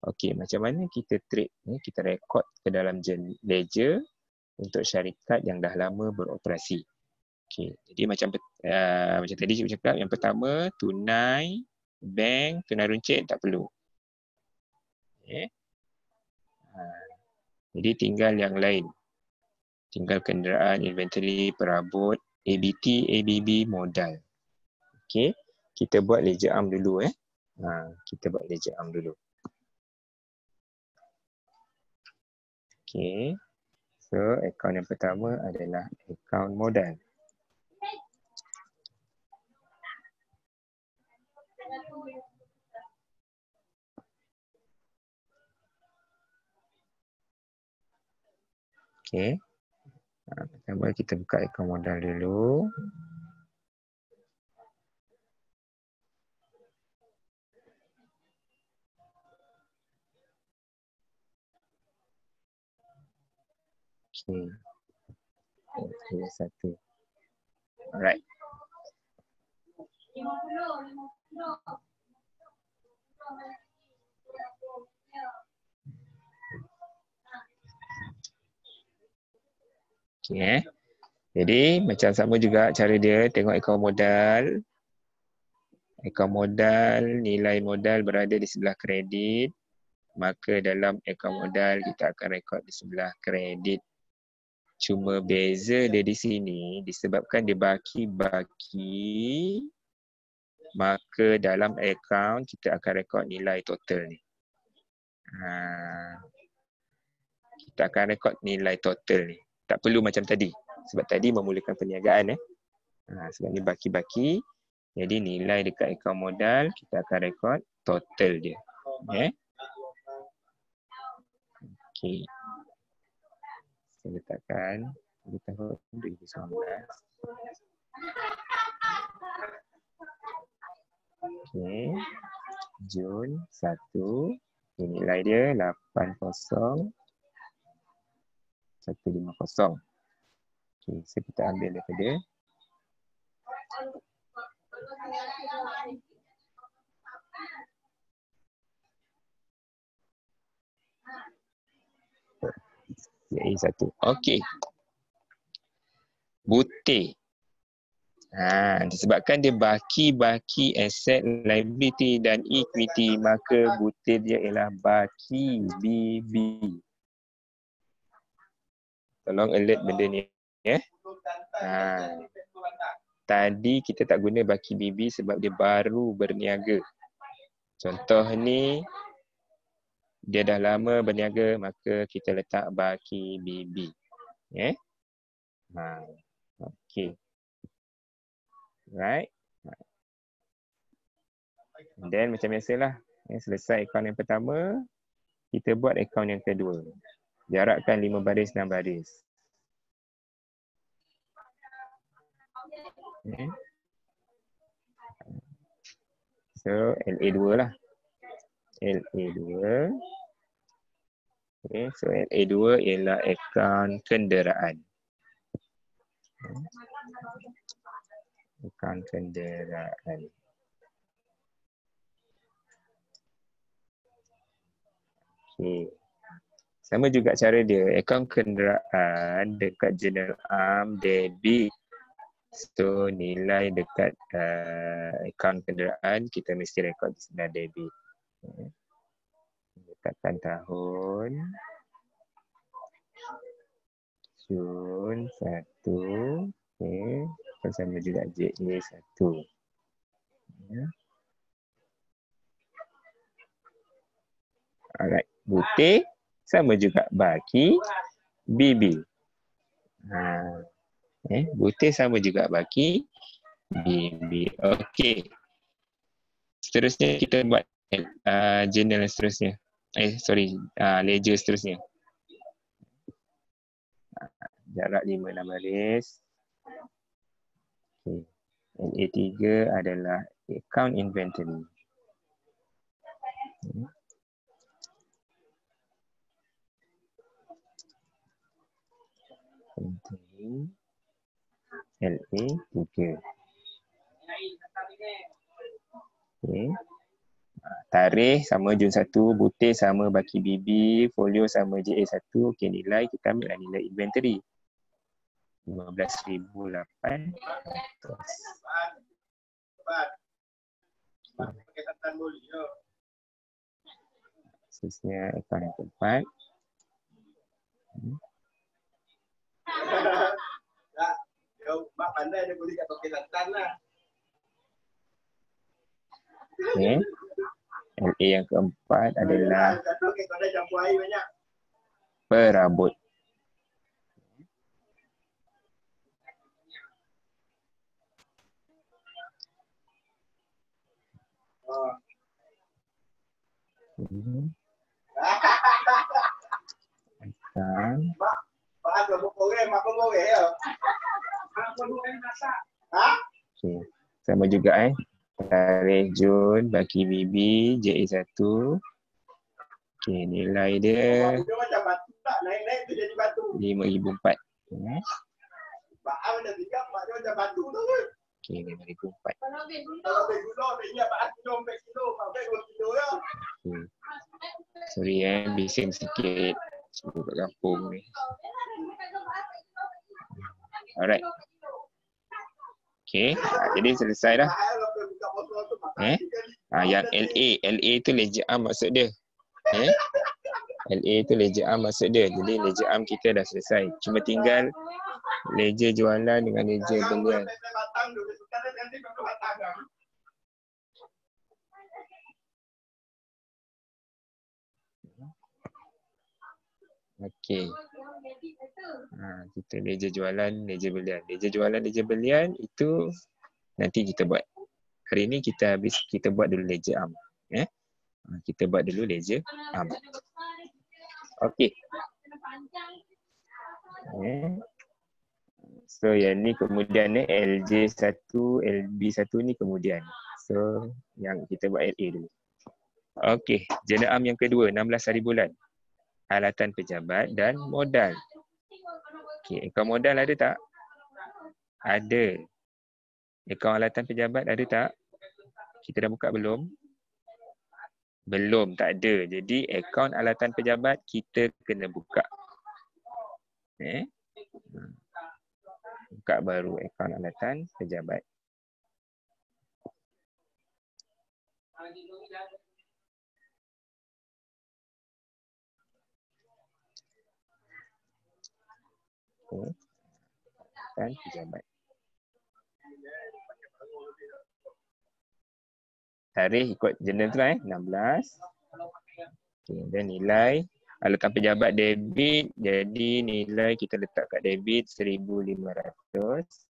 Okey, macam mana kita trade kita rekod ke dalam ledger untuk syarikat yang dah lama beroperasi. Okey, jadi macam tadi cikgu cakap, yang pertama tunai, bank, tunai runcit tak perlu. Okay. Jadi tinggal yang lain. Tinggal kenderaan, inventory, perabot, ABT, ABB, modal. Okey, kita buat ledger am dulu kita buat ledger am dulu. Okey. So, akaun yang pertama adalah akaun modal. Okey. Pertama kita buka akaun modal dulu. Okey. Satu. Alright. Okay. Jadi macam sama juga cara dia, tengok akaun modal. Akaun modal, nilai modal berada di sebelah kredit. Maka dalam akaun modal kita akan rekod di sebelah kredit. Cuma beza dia di sini disebabkan dia baki-baki, maka dalam akaun kita akan rekod nilai total ni. Kita akan rekod nilai total ni. Tak perlu macam tadi. Sebab tadi memulakan perniagaan sebab ni baki-baki. Jadi nilai dekat akaun modal kita akan rekod total dia. Okey. Saya letakkan di tahun 2019. Okey. Jun 1. Nilai dia 80 150. Okey, so kita ambil daripada satu. Okey. Butir. Disebabkan dia baki-baki aset, liability dan equity, maka butir dia ialah baki BB. Tolong alert benda ni Tadi kita tak guna baki BB sebab dia baru berniaga. Contoh ni dia dah lama berniaga, maka kita letak baki BB. Okay. Right. Then macam biasalah, selesai akaun yang pertama, kita buat akaun yang kedua. Jarakkan 5 baris, 6 baris. So, LA2 lah. LA2. So LA2 ialah akaun kenderaan. Akaun kenderaan. Okay. Sama juga cara dia. Akaun kenderaan dekat General Arm debit. So nilai dekat akaun kenderaan kita mesti rekod di sana debit. Letakkan tahun. Jun 1. Okay. Sama juga JA1. Alright. Butir sama juga baki BB. Butir sama juga baki BB. Okey. Seterusnya kita buat journal seterusnya. Ledger seterusnya. Jarak 5 6 baris. Okay. LA3 adalah account inventory. LA3. Okay. Tarikh sama Jun 1, butir sama baki BB, folio sama JA1. Okay, nilai kita ambil nilai inventory. 15,800. Seterusnya akaun yang keempat. Okay. LA yang keempat adalah perabot. Okay. Sama juga tarikh Jun baki BB JA1. Okay, nilai dia 5,004. Okay, 5,004. Okay. Sorry bising sikit. Sebab kat kampung ni. Alright. Okay, jadi selesai dah. Yang LA tu ledger arm maksud dia. LA tu ledger arm maksud dia. Jadi ledger arm kita dah selesai. Cuma tinggal ledger jualan dengan ledger belian. Okey. Kita ledger jualan, ledger belian. Ledger jualan, ledger belian itu nanti kita buat. Hari ni kita buat dulu ledger arm. Kita buat dulu ledger arm. Okey. So yang ni kemudian LJ1, LB1 ni kemudian. So yang kita buat LA dulu. Okey, journal arm yang kedua 16 hari bulan. Alatan pejabat dan modal. Okey, akaun modal ada tak? Ada. Akaun alatan pejabat ada tak? Kita dah buka belum? Belum, tak ada. Jadi akaun alatan pejabat kita kena buka. Buka baru akaun alatan pejabat. Dan pejabat. Tarikh ikut jurnal tu 16. Okay, dan nilai alatan pejabat debit, jadi nilai kita letak kat debit 1,500.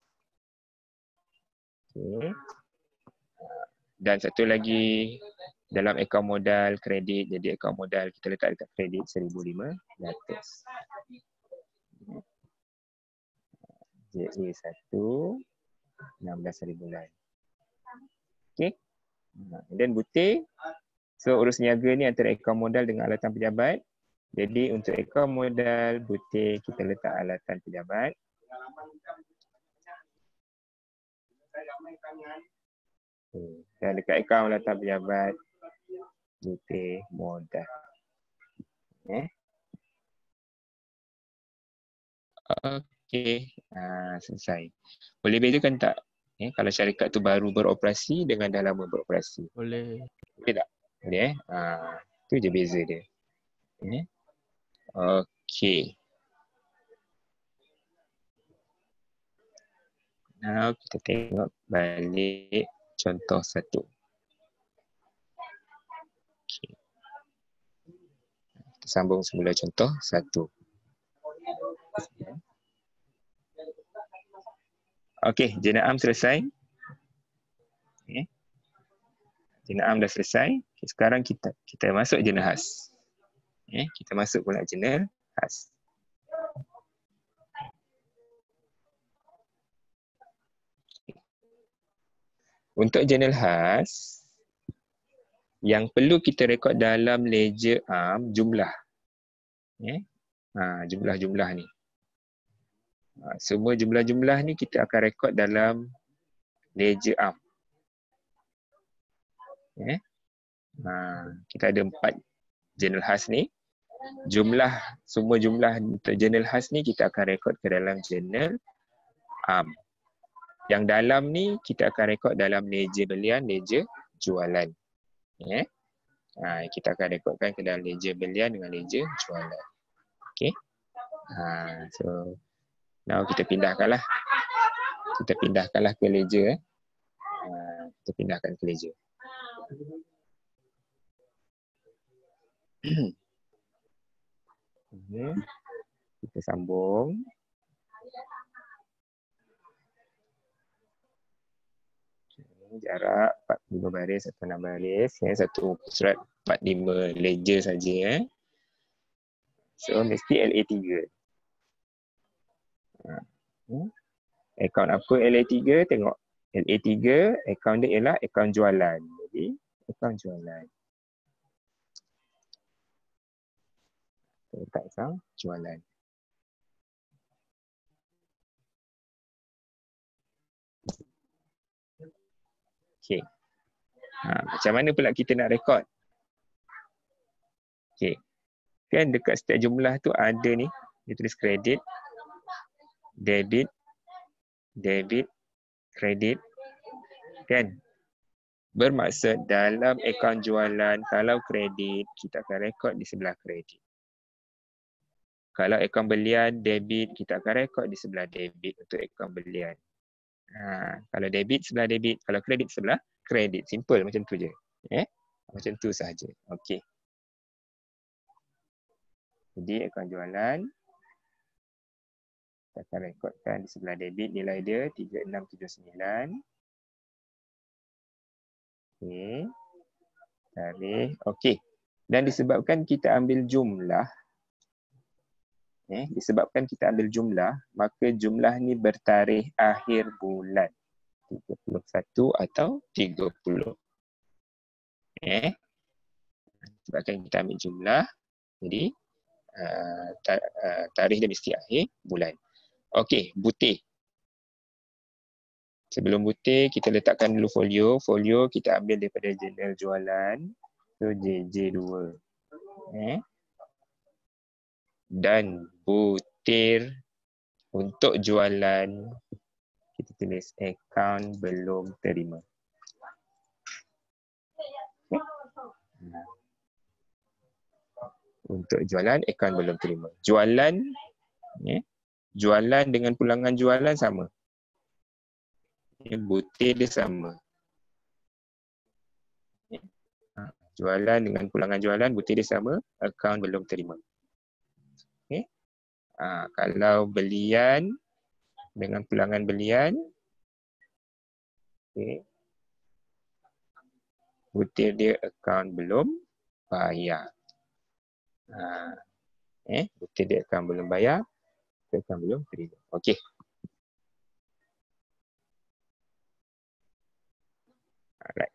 Okay. Dan satu lagi dalam akaun modal kredit, jadi akaun modal kita letak dekat kredit 1,500. JA1 16 hari bulan. Okay. Dan butir. So urus niaga ni antara akaun modal dengan alatan pejabat. Jadi untuk akaun modal butir kita letak alatan pejabat. Dan dekat akaun alatan pejabat butir modal. Okey, selesai. Boleh bezakan tak? Kalau syarikat tu baru beroperasi dengan dah lama beroperasi. Boleh. Boleh tak? Boleh tu je beza dia. Okey. Now kita tengok balik contoh satu. Okay. Kita sambung semula contoh satu. Okey, jenayah selesai. Okay. Jenayah dah selesai. Okay, sekarang kita masuk jenayah khas. Kita masuk pula jenayah khas. Untuk jenayah khas, yang perlu kita rekod dalam ledger am jumlah. Jumlah-jumlah ni. Semua jumlah-jumlah ni kita akan rekod dalam ledger am. Kita ada 4 jurnal khas ni. Semua jumlah untuk jurnal khas ni kita akan rekod ke dalam jurnal am. Yang dalam ni kita akan rekod dalam ledger belian, ledger jualan. Kita akan rekodkan ke dalam ledger belian dengan ledger jualan. Okay. So now kita pindahkanlah. Kita pindahkanlah ke ledger. Kita pindahkan ke ledger. Kita sambung. Jarak 45 baris atau 6 baris. Satu surat 45 ledger saja. So mesti LA3. Akaun apa LA3? Tengok LA3, akaun dia ialah akaun jualan. Jadi akaun jualan. Letak akaun jualan. Okay. Macam mana pula kita nak rekod? Okay. Kan dekat setiap jumlah tu ada ni. Dia tulis kredit, debit, kredit. Kan? Bermaksud dalam akaun jualan, kalau kredit, kita akan rekod di sebelah kredit. Kalau akaun belian, debit, kita akan rekod di sebelah debit untuk akaun belian. Kalau debit sebelah debit, kalau kredit sebelah kredit. Simple macam tu je. Macam tu sahaja. Okey. Jadi akaun jualan kita akan rekodkan di sebelah debit, nilai dia 3679. Okey. Tarikh. Okey. Dan disebabkan kita ambil jumlah, maka jumlah ni bertarikh akhir bulan 31 atau 30. Sebabkan kita ambil jumlah, jadi tarikh dia mesti akhir bulan. Okey, butir. Sebelum butir, kita letakkan dulu folio. Folio kita ambil daripada jurnal jualan. So JJ2. Dan butir untuk jualan kita tulis akaun belum terima. Untuk jualan akaun belum terima. Jualan jualan dengan pulangan jualan sama. Butir dia sama. Jualan dengan pulangan jualan, butir dia sama, akaun belum terima. Okay. Kalau belian dengan pulangan belian, okay, butir dia akaun belum bayar. Butir dia akaun belum bayar, akaun belum terima. Okey. Alright.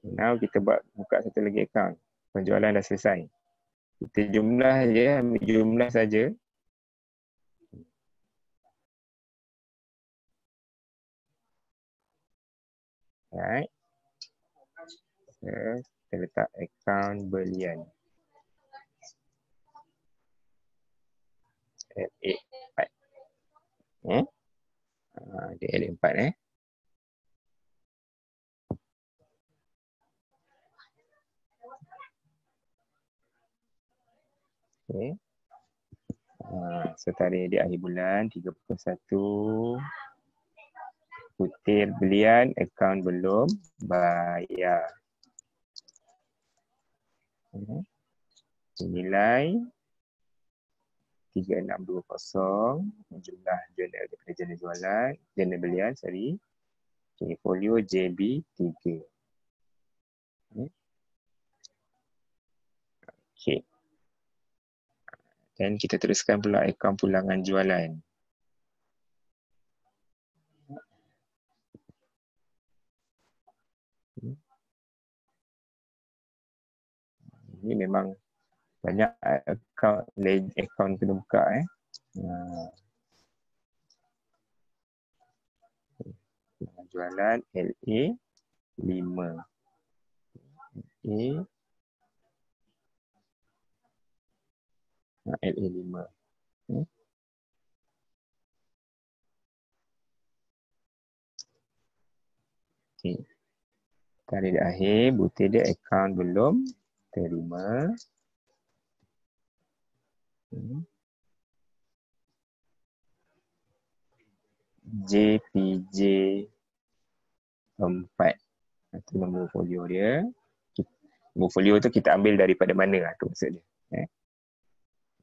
Now kita buka satu lagi akaun. Penjualan dah selesai. Kita jumlah je, ambil jumlah saja. Alright. Kita letak akaun belian. LA4. Dia LA4 Okay. So tarikh di akhir bulan 31. Butir belian, akaun belum bayar. Nilai 3620. Jumlah jurnal daripada jurnal jualan, jurnal belian, sorry. Okay, folio JB3. Okay. Dan kita teruskan pula akaun pulangan jualan. Ini memang banyak akaun kena buka jualan LA5. LA5. Okay. Tarikh di akhir, butir dia akaun belum terima. JPJ 4. Itu nombor folio dia. Nombor folio tu kita ambil daripada mana tu maksud dia.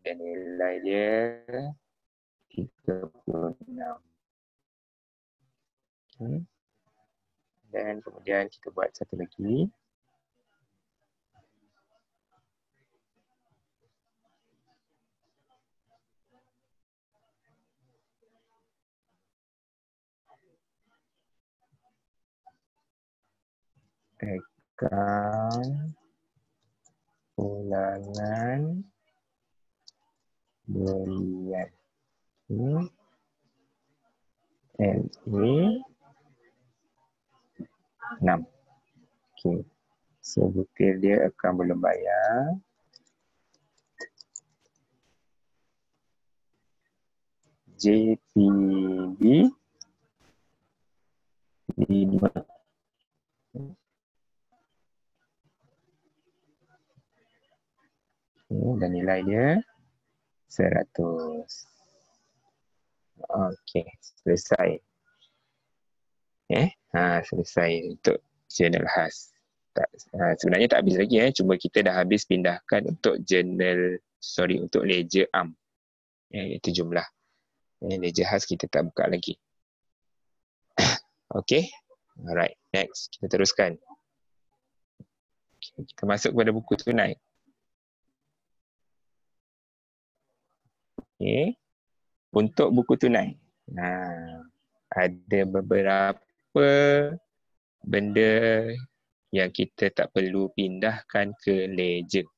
Dan nilai dia 36. Dan kemudian kita buat satu lagi. Akaun pulangan belian. LA6. Okay. So butir dia akaun belum bayar. JPB 5. Dan nilai dia 100. Okey, selesai. Selesai untuk jurnal khas. Sebenarnya tak habis lagi cuma kita dah habis pindahkan untuk untuk ledger am. Itu jumlah. Ledger khas kita tak buka lagi. Okey. Alright, next kita teruskan. Kita masuk kepada buku tunai. Okay. Untuk buku tunai, ada beberapa benda yang kita tak perlu pindahkan ke ledger.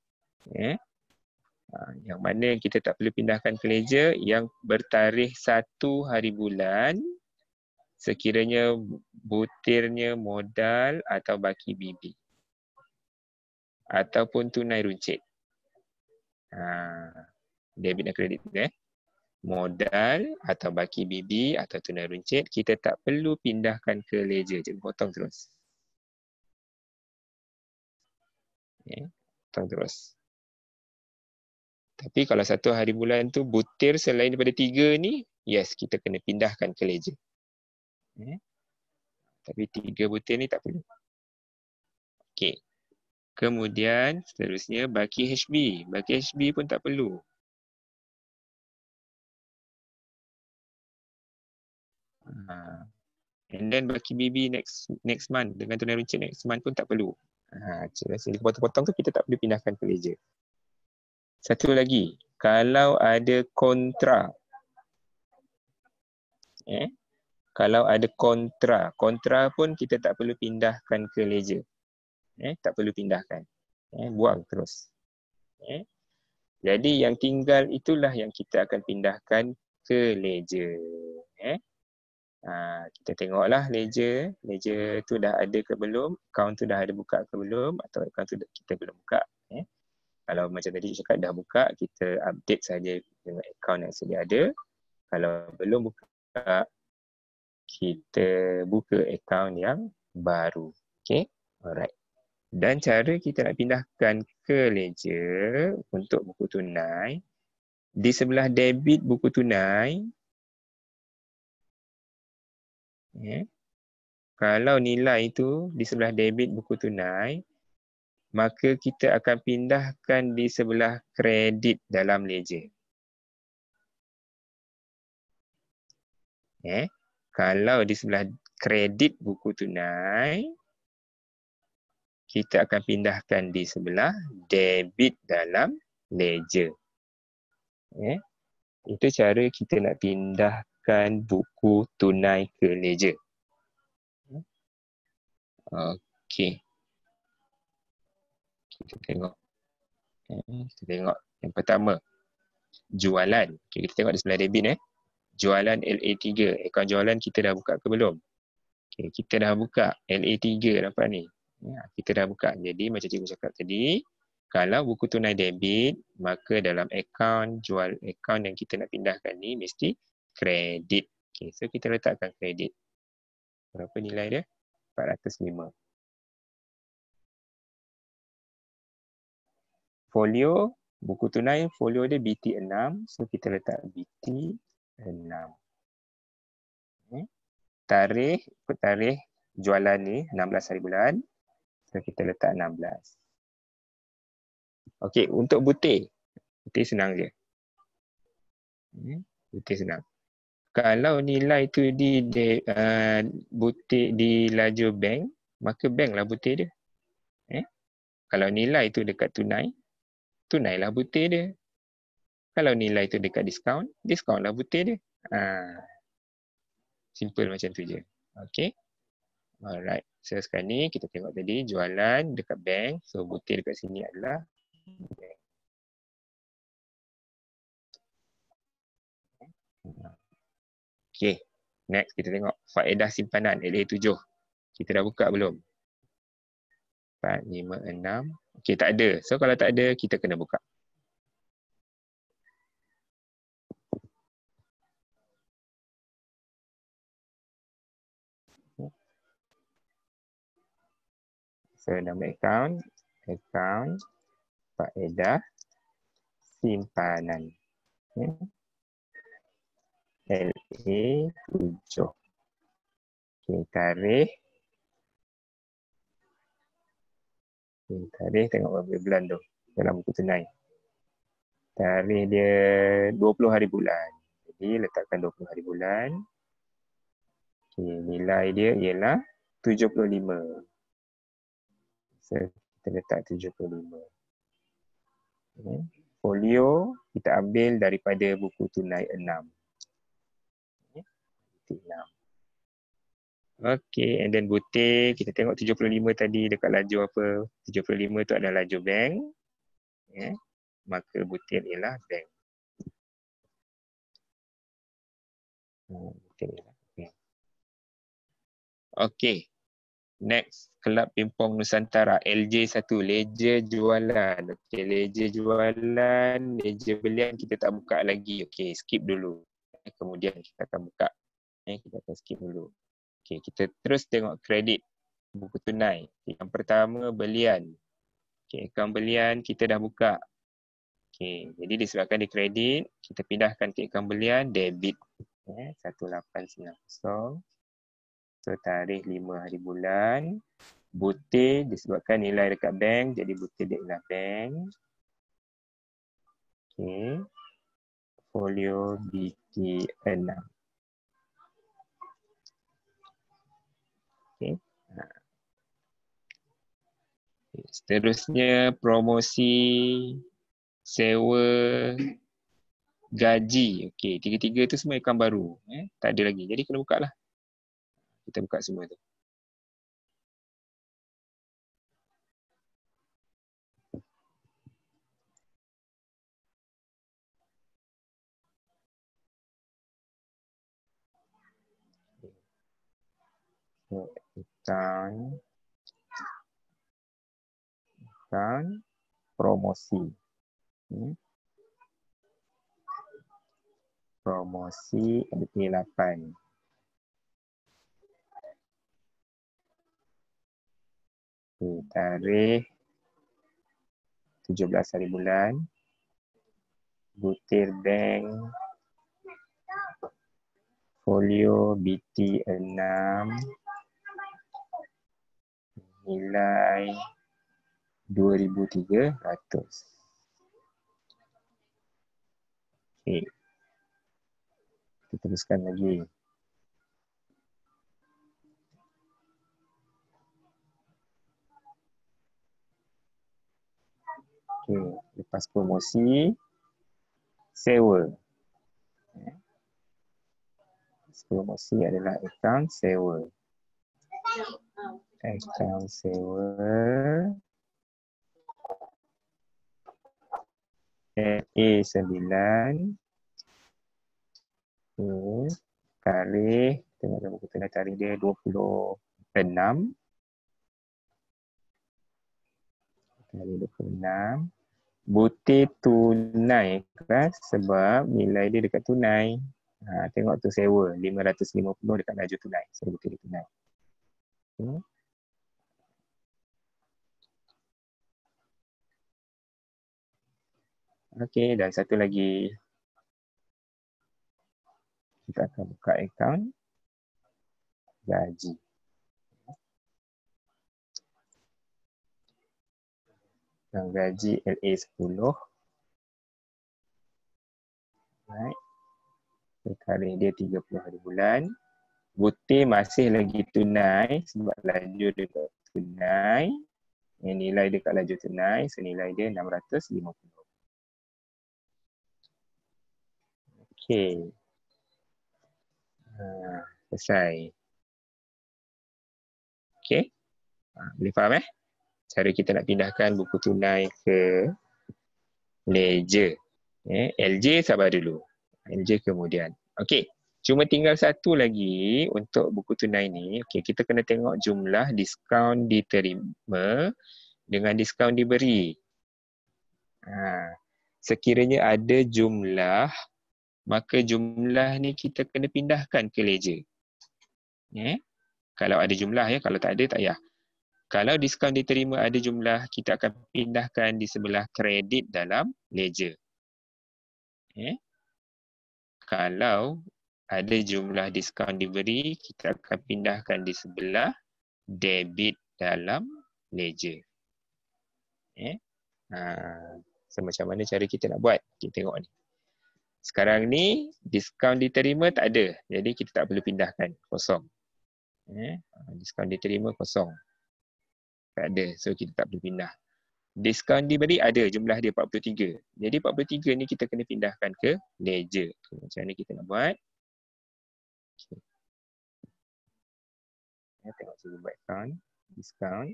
Yang mana yang kita tak perlu pindahkan ke ledger, yang bertarikh 1 hari bulan, sekiranya butirnya modal atau baki BB. Ataupun tunai runcit. Debit dan kredit tu modal atau baki BB atau tunai runcit, kita tak perlu pindahkan ke ledger. Cikgu potong terus. Potong terus. Tapi kalau 1 hari bulan tu butir selain daripada 3 ni, yes, kita kena pindahkan ke ledger. Tapi 3 butir ni tak perlu. Okey. Kemudian seterusnya baki HB. Baki HB pun tak perlu. And then baki BB next month dengan tunai runcit next month pun tak perlu. Hasil potong-potong tu kita tak perlu pindahkan ke ledger. Satu lagi, kalau ada kontra. Kalau ada kontra pun kita tak perlu pindahkan ke ledger. Tak perlu pindahkan. Buang terus. Jadi yang tinggal itulah yang kita akan pindahkan ke ledger. Kita tengoklah ledger tu dah ada ke belum, account tu dah ada buka ke belum, atau account tu kita belum buka. Kalau macam tadi cakap dah buka, kita update saja dengan account yang sedia ada. Kalau belum buka, kita buka account yang baru. Okay, alright. Dan cara kita nak pindahkan ke ledger untuk buku tunai, di sebelah debit buku tunai, kalau nilai itu di sebelah debit buku tunai, maka kita akan pindahkan di sebelah kredit dalam ledger. Kalau di sebelah kredit buku tunai, kita akan pindahkan di sebelah debit dalam ledger. Itu cara kita nak pindahkan buku tunai ke ledger. Okey. Kita tengok. Yang pertama, jualan. Okay, kita tengok di sebelah debit. Jualan LA3. Akaun jualan kita dah buka ke belum? Okay, kita dah buka. LA3 nampak ni. Kita dah buka. Jadi macam cikgu cakap tadi, kalau buku tunai debit, maka dalam akaun yang kita nak pindahkan ni mesti kredit. Okay, so kita letakkan kredit. Berapa nilai dia? 405. Folio, buku tunai, folio dia BT6. So kita letak BT6. Tarikh jualan ni 16 hari bulan. So kita letak 16. Okey, untuk butir. Butir senang je. Butir senang. Kalau nilai tu butir di lajur bank, maka bank lah butir dia. Kalau nilai tu dekat tunai lah butir dia. Kalau nilai tu dekat diskaun lah butir dia. Simple macam tu je. Okay. Alright. So sekarang ni kita tengok tadi jualan dekat bank. So butir dekat sini adalah bank. Okay. Next kita tengok faedah simpanan LA7. Kita dah buka belum? 4, 5, 6. Okay, tak ada. So kalau tak ada, kita kena buka. So nama account faedah simpanan. LA7. Okay, tarikh tengok berapa bulan tu dalam buku tunai. Tarikh dia 20 hari bulan. Jadi letakkan 20 hari bulan. Okay, nilai dia ialah 75. So kita letak 75. Okay. Folio kita ambil daripada buku tunai 6. Okay. 6. Okay, and then butir, kita tengok 75 tadi dekat lajur apa? 75 tu adalah lajur bank. Maka butir ialah bank. Okay. Next, Kelab Pimpong Nusantara, LJ1, ledger jualan. Okay, ledger jualan, ledger belian kita tak buka lagi. Okay, skip dulu. Kemudian kita akan buka. Kita akan skip dulu. Okay, kita terus tengok kredit buku tunai. Okay, yang pertama belian. Okay, akaun belian kita dah buka. Okay, jadi disebabkan di kredit, kita pindahkan ke akaun belian debit. 1890. So tarikh 5 hari bulan. Butir disebabkan nilai dekat bank, jadi butir dia ialah bank. Okey. Folio BT6. Okey. Seterusnya promosi, sewa, gaji. Okey, tiga-tiga tu semua akaun baru. Tak ada lagi. Jadi kena buka lah. Kita buka semua tu. Akaun promosi. Promosi LP8. Tarikh 17 hari bulan. Butir bank. Folio BT6. Nilai 2,300. Okey. Kita teruskan lagi. Okey, lepas promosi, sewa. Promosi adalah akaun sewa. Akaun sewa. LA9. Tarikh, tengok dalam buku tanda tarikh dia 26. Tarikh 26. Butir tunai kelas sebab nilai dia dekat tunai. Tengok tu sewa 550 dekat laju tunai. So butir tunai. Okey, dan satu lagi. Kita akan buka akaun gaji. Dan gaji LA10. Right. Tarikh dia 30 hari bulan. Butir masih lagi tunai sebab laju dekat tunai. Nilai dekat laju tunai senilai dia 650. Okey. Selesai. Okey. Boleh faham cara kita nak pindahkan buku tunai ke ledger. LJ sabar dulu. LJ kemudian. Okey. Cuma tinggal satu lagi untuk buku tunai ni. Okey, kita kena tengok jumlah diskaun diterima dengan diskaun diberi. Sekiranya ada jumlah, maka jumlah ni kita kena pindahkan ke ledger. Kalau ada jumlah kalau tak ada tak payah. Kalau diskaun diterima ada jumlah, kita akan pindahkan di sebelah kredit dalam ledger. Kalau ada jumlah diskaun diberi, kita akan pindahkan di sebelah debit dalam ledger. So macam mana cara kita nak buat? Kita tengok ni. Sekarang ni diskaun diterima tak ada. Jadi kita tak perlu pindahkan, kosong. Diskaun diterima kosong. Tak ada. So kita tak perlu pindah. Diskaun diberi ada, jumlah dia 43. Jadi 43 ni kita kena pindahkan ke ledger. Macam mana kita nak buat? Tengok sini buat account. Diskaun.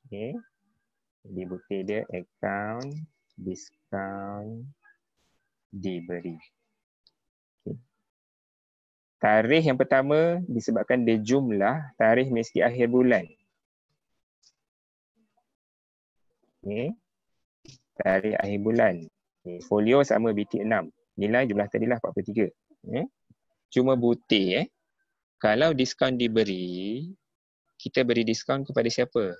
Okay. Jadi butir dia account, diskaun, diberi. Tarikh yang pertama disebabkan dia jumlah, tarikh mesti akhir bulan. Tarikh akhir bulan. Folio sama BT6. Nilai jumlah tadilah 43. Cuma butir. Kalau diskaun diberi, kita beri diskaun kepada siapa?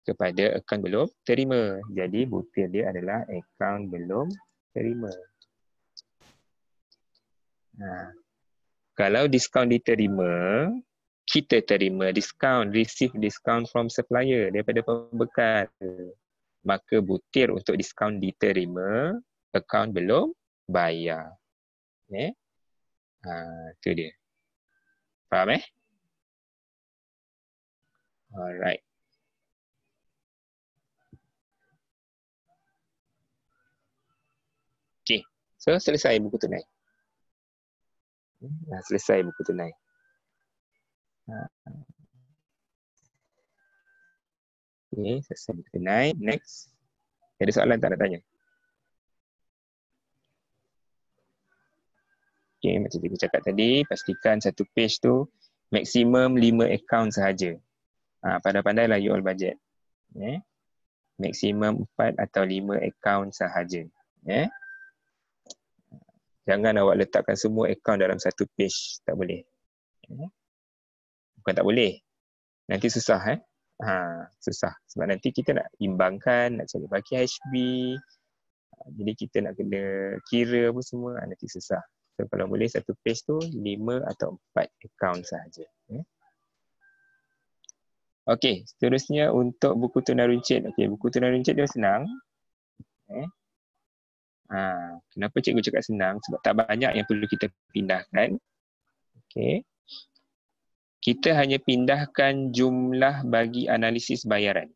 kepada akaun belum terima. Jadi butir dia adalah akaun belum terima. Kalau diskaun diterima, kita terima diskaun, receive discount from supplier daripada pembekal. Maka butir untuk diskaun diterima, akaun belum bayar. Itu dia. Faham Alright. Okay. So selesai buku tunai. Selesai buku tunai. Okay, selesai buku tunai. Next. Ada soalan tak nak tanya? Okay, macam cikgu cakap tadi, pastikan satu page tu maksimum 5 akaun sahaja. Pandai-pandailah you all budget. Maksimum 4 atau 5 akaun sahaja. Jangan awak letakkan semua akaun dalam satu page. Tak boleh. Bukan tak boleh. Nanti susah. Susah. Sebab nanti kita nak imbangkan, nak cari baki HB. Jadi kita nak kena kira apa semua. Nanti susah. So, kalau boleh satu page tu 5 atau 4 akaun sahaja. Okey, seterusnya untuk buku tunai runcit. Okey, buku tunai runcit dia senang. Kenapa cikgu cakap senang? Sebab tak banyak yang perlu kita pindahkan. Okey. Kita hanya pindahkan jumlah bagi analisis bayaran.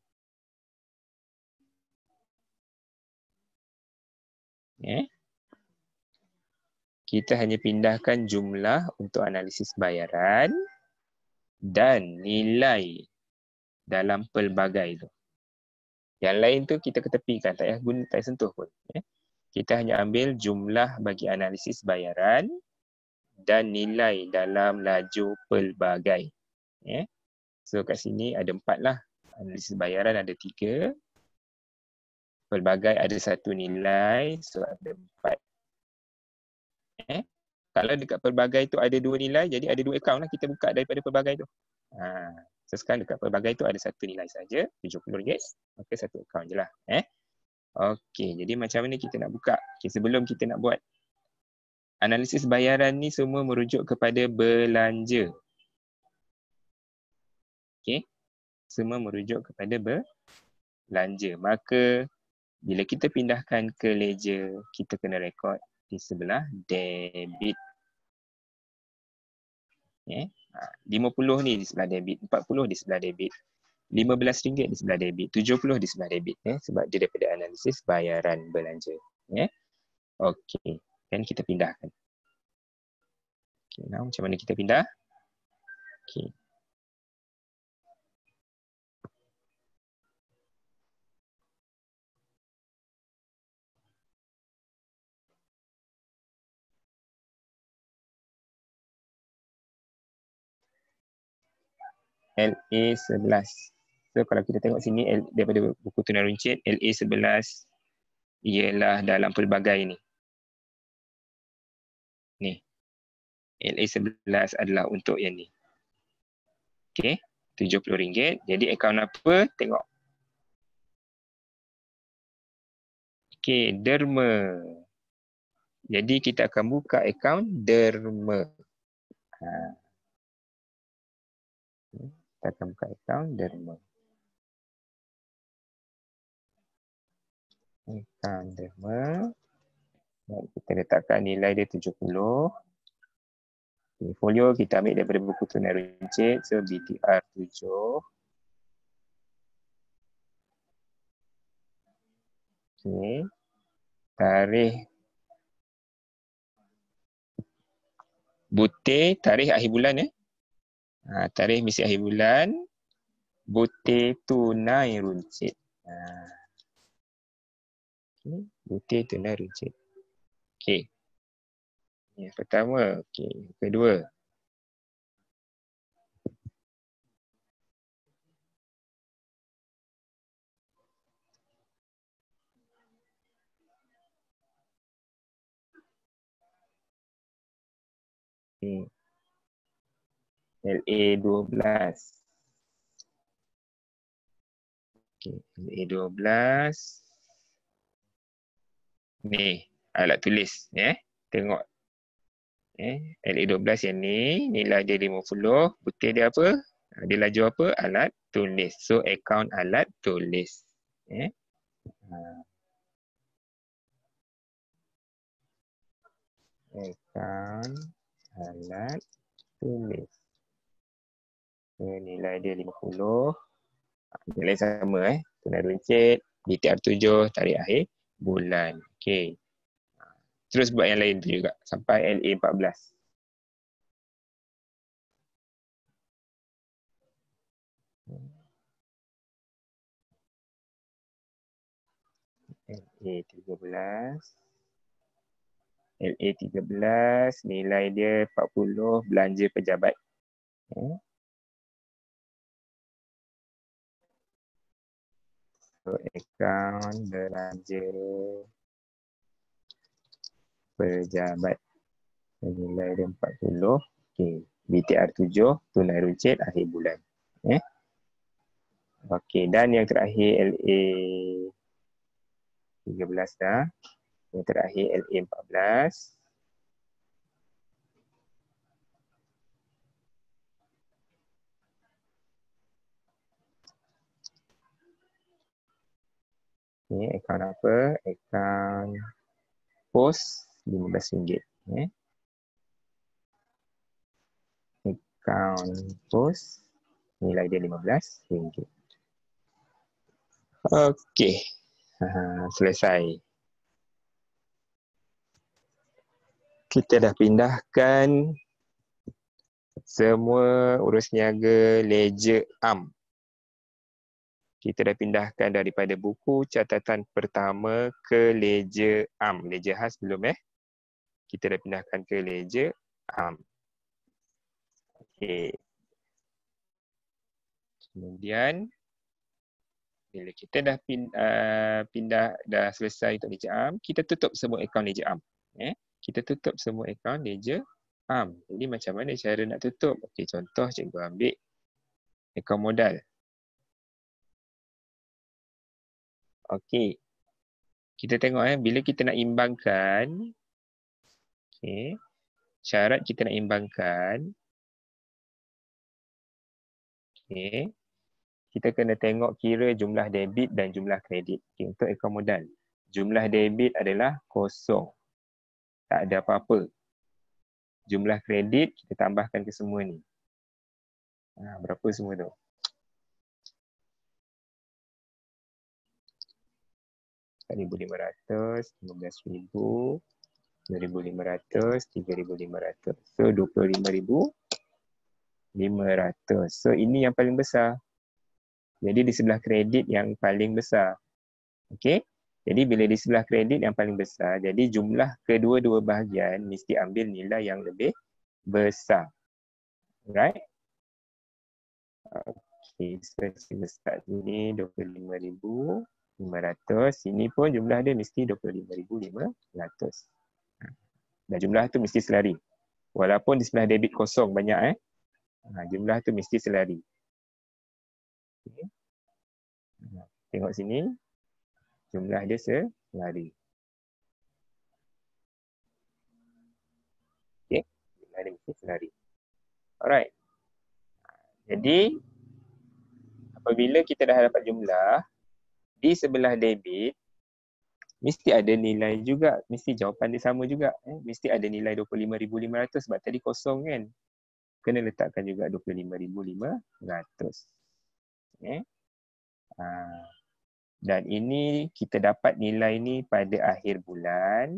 Kita hanya pindahkan jumlah untuk analisis bayaran dan nilai dalam pelbagai tu. Yang lain tu kita ketepikan, tak payah sentuh pun. Kita hanya ambil jumlah bagi analisis bayaran dan nilai dalam laju pelbagai. So kat sini ada 4 lah. Analisis bayaran ada 3. Pelbagai ada 1 nilai, so ada 4. Kalau dekat pelbagai tu ada 2 nilai, jadi ada 2 akaun lah kita buka daripada pelbagai tu. So sekarang dekat pelbagai tu ada 1 nilai saja, RM70. Maka 1 akaun je lah. Okey, jadi macam mana kita nak buka? Okay, sebelum kita nak buat analisis bayaran ni semua merujuk kepada belanja. Okey, semua merujuk kepada belanja. Maka bila kita pindahkan ke ledger, kita kena rekod di sebelah debit. 50 ni di sebelah debit, 40 di sebelah debit, RM15 di sebelah debit, RM70 di sebelah debit. Sebab dia daripada analisis bayaran belanja. Okey, dan kita pindahkan. Okey, now macam mana kita pindah? Okey. LA11. So kalau kita tengok sini daripada buku tunai runcit, LA11 ialah dalam pelbagai ni. Ni. LA11 adalah untuk yang ni. Okey, RM70. Jadi akaun apa? Tengok. Okey, derma. Jadi kita akan buka akaun derma. Kita akan buka akaun derma. Akaun derma. Kita letakkan nilai dia 70. Folio kita ambil daripada buku tunai runcit. So BTR 7. Okey. Tarikh butir, tarikh akhir bulan tarikh misi akhir bulan, butir tunai runcit. Okay. Butir tunai runcit. Okey. Yang pertama, okey. Kedua. LA12. Okay. LA12. Ni, alat tulis. Tengok. LA12 yang ni, nilai dia 50. Putih dia apa? Dia laju apa? Alat tulis. So, akaun alat tulis. Akaun alat tulis. So, nilai dia 50. Nilai sama tunai runcit, BTR 7, tarikh akhir bulan. Okey. Terus buat yang lain tu juga sampai LA14. LA13. LA13 nilai dia 40 belanja pejabat. So, akaun belanja pejabat. Nilai dia 40. Okey. BTR 7, tunai runcit akhir bulan. Okey, dan yang terakhir LA 13 dah. Yang terakhir LA 14. Ni akaun apa? Akaun pos RM15. Akaun pos nilai dia RM15. Okey. Selesai. Kita dah pindahkan semua urus niaga ledger am. Kita dah pindahkan daripada buku catatan pertama ke ledger am. Ledger khas belum Kita dah pindahkan ke ledger am. Okey. Kemudian bila kita dah pindah dah selesai untuk ledger am, kita tutup semua akaun ledger am. Kita tutup semua akaun ledger am. Jadi macam mana cara nak tutup? Okey, contoh cikgu ambil akaun modal. Okey. Kita tengok bila kita nak imbangkan, okey, syarat kita nak imbangkan, okey, kita kena tengok kira jumlah debit dan jumlah kredit. Okay, untuk akaun modal, jumlah debit adalah kosong. Tak ada apa-apa. Jumlah kredit kita tambahkan ke semua ni. Berapa semua tu? RM1,500, RM15,000, RM2,500, RM3,500. So, RM25,500. So, ini yang paling besar. Jadi, di sebelah kredit yang paling besar. Okey? Jadi, bila di sebelah kredit yang paling besar, jadi jumlah kedua-dua bahagian mesti ambil nilai yang lebih besar. Right? Okey, so kita start sini RM25,500. Sini pun jumlah dia mesti RM25,500. Dan jumlah tu mesti selari. Walaupun di sebelah debit kosong banyak jumlah tu mesti selari. Okay. Tengok sini. Jumlah dia selari. Okey, jumlah dia mesti selari. Alright. Jadi apabila kita dah dapat jumlah di sebelah debit, mesti ada nilai juga, mesti jawapan dia sama juga. Mesti ada nilai 25,500 sebab tadi kosong kan. Kena letakkan juga 25,500. Dan ini kita dapat nilai ni pada akhir bulan.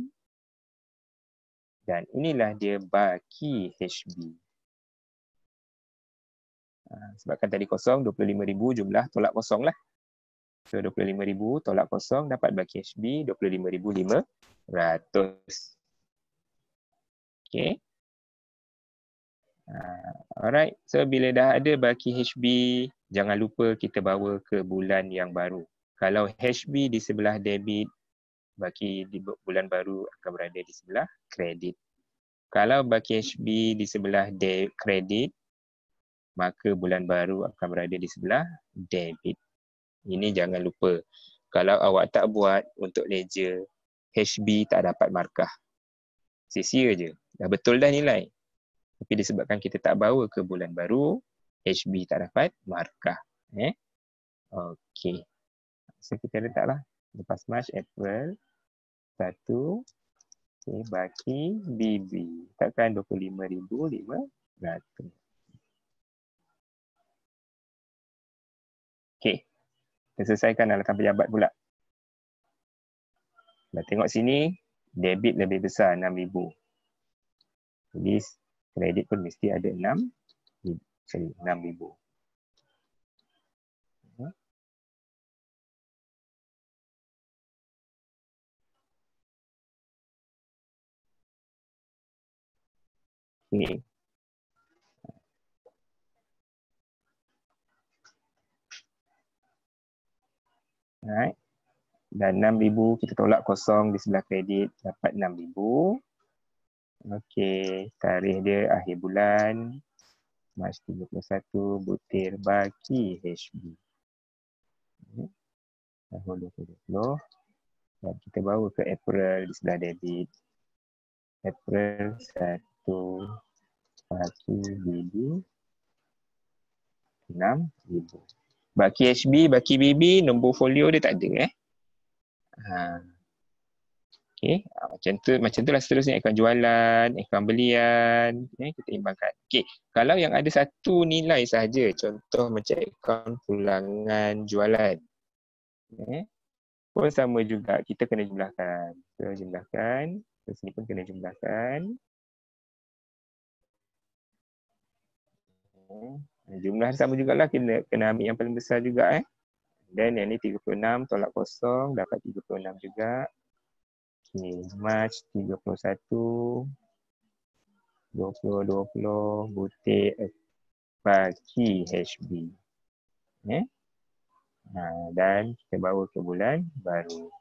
Dan inilah dia baki HB. Sebabkan tadi kosong, 25,000 jumlah tolak kosong lah. So 25,000 tolak kosong dapat baki HB 25,500. Okay. Alright. So bila dah ada baki HB, jangan lupa kita bawa ke bulan yang baru. Kalau HB di sebelah debit, baki di bulan baru akan berada di sebelah kredit. Kalau baki HB di sebelah kredit, maka bulan baru akan berada di sebelah debit. Ini jangan lupa. Kalau awak tak buat untuk ledger, HB tak dapat markah. Sia-sia je. Dah betul dah nilai. Tapi disebabkan kita tak bawa ke bulan baru, HB tak dapat markah. Okey. So kita letaklah. Lepas Mac, April. 1. Okay, baki BB. Takkan 25,500. Okey. Kita selesaikan alatan pejabat pula. Kita tengok sini, debit lebih besar 6,000. Jadi kredit pun mesti ada 6,000. Okay. Alright. Dan 6,000 kita tolak kosong di sebelah kredit, dapat 6,000. Okey, tarikh dia akhir bulan Mac 31, butir baki HB. Tahun 2020. Dan kita bawa ke April di sebelah debit. April 1 baki BB 6,000. Baki HB, baki BB, nombor folio dia tak ada Okey, macam tu lah seterusnya, akaun jualan, akaun belian, kita imbangkan. Okey, kalau yang ada satu nilai sahaja, contoh macam akaun pulangan jualan, pun sama juga, kita kena jumlahkan. So, jumlahkan, sini pun kena jumlahkan. Jumlah sama jugalah, kena ambil yang paling besar juga. Dan yang ni 36, tolak kosong, dapat 36 juga. Okay, Mac 31, 2020, butir baki HB. Dan kita bawa ke bulan baru.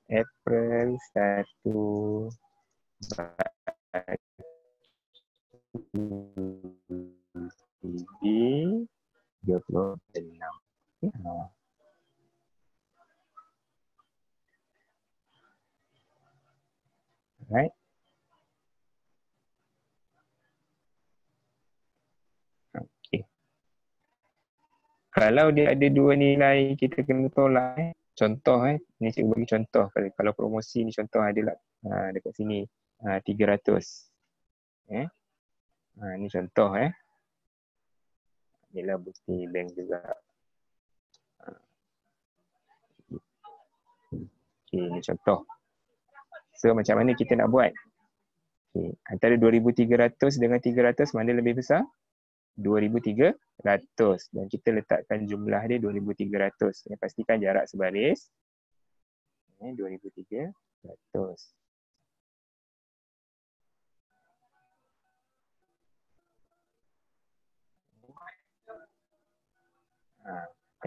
April 1, baki 26. Right. Okay. Kalau dia ada dua nilai, kita kena tolak. Contoh, ni cikgu bagi contoh. Kalau promosi ni contoh adalah dekat sini 300. Ni contoh. Inilah bukti bank juga. Okay, ni contoh. So macam mana kita nak buat? Okay. Antara 2,300 dengan 300 mana lebih besar? 2,300. Dan kita letakkan jumlah dia 2,300. Pastikan jarak sebaris. 2,300.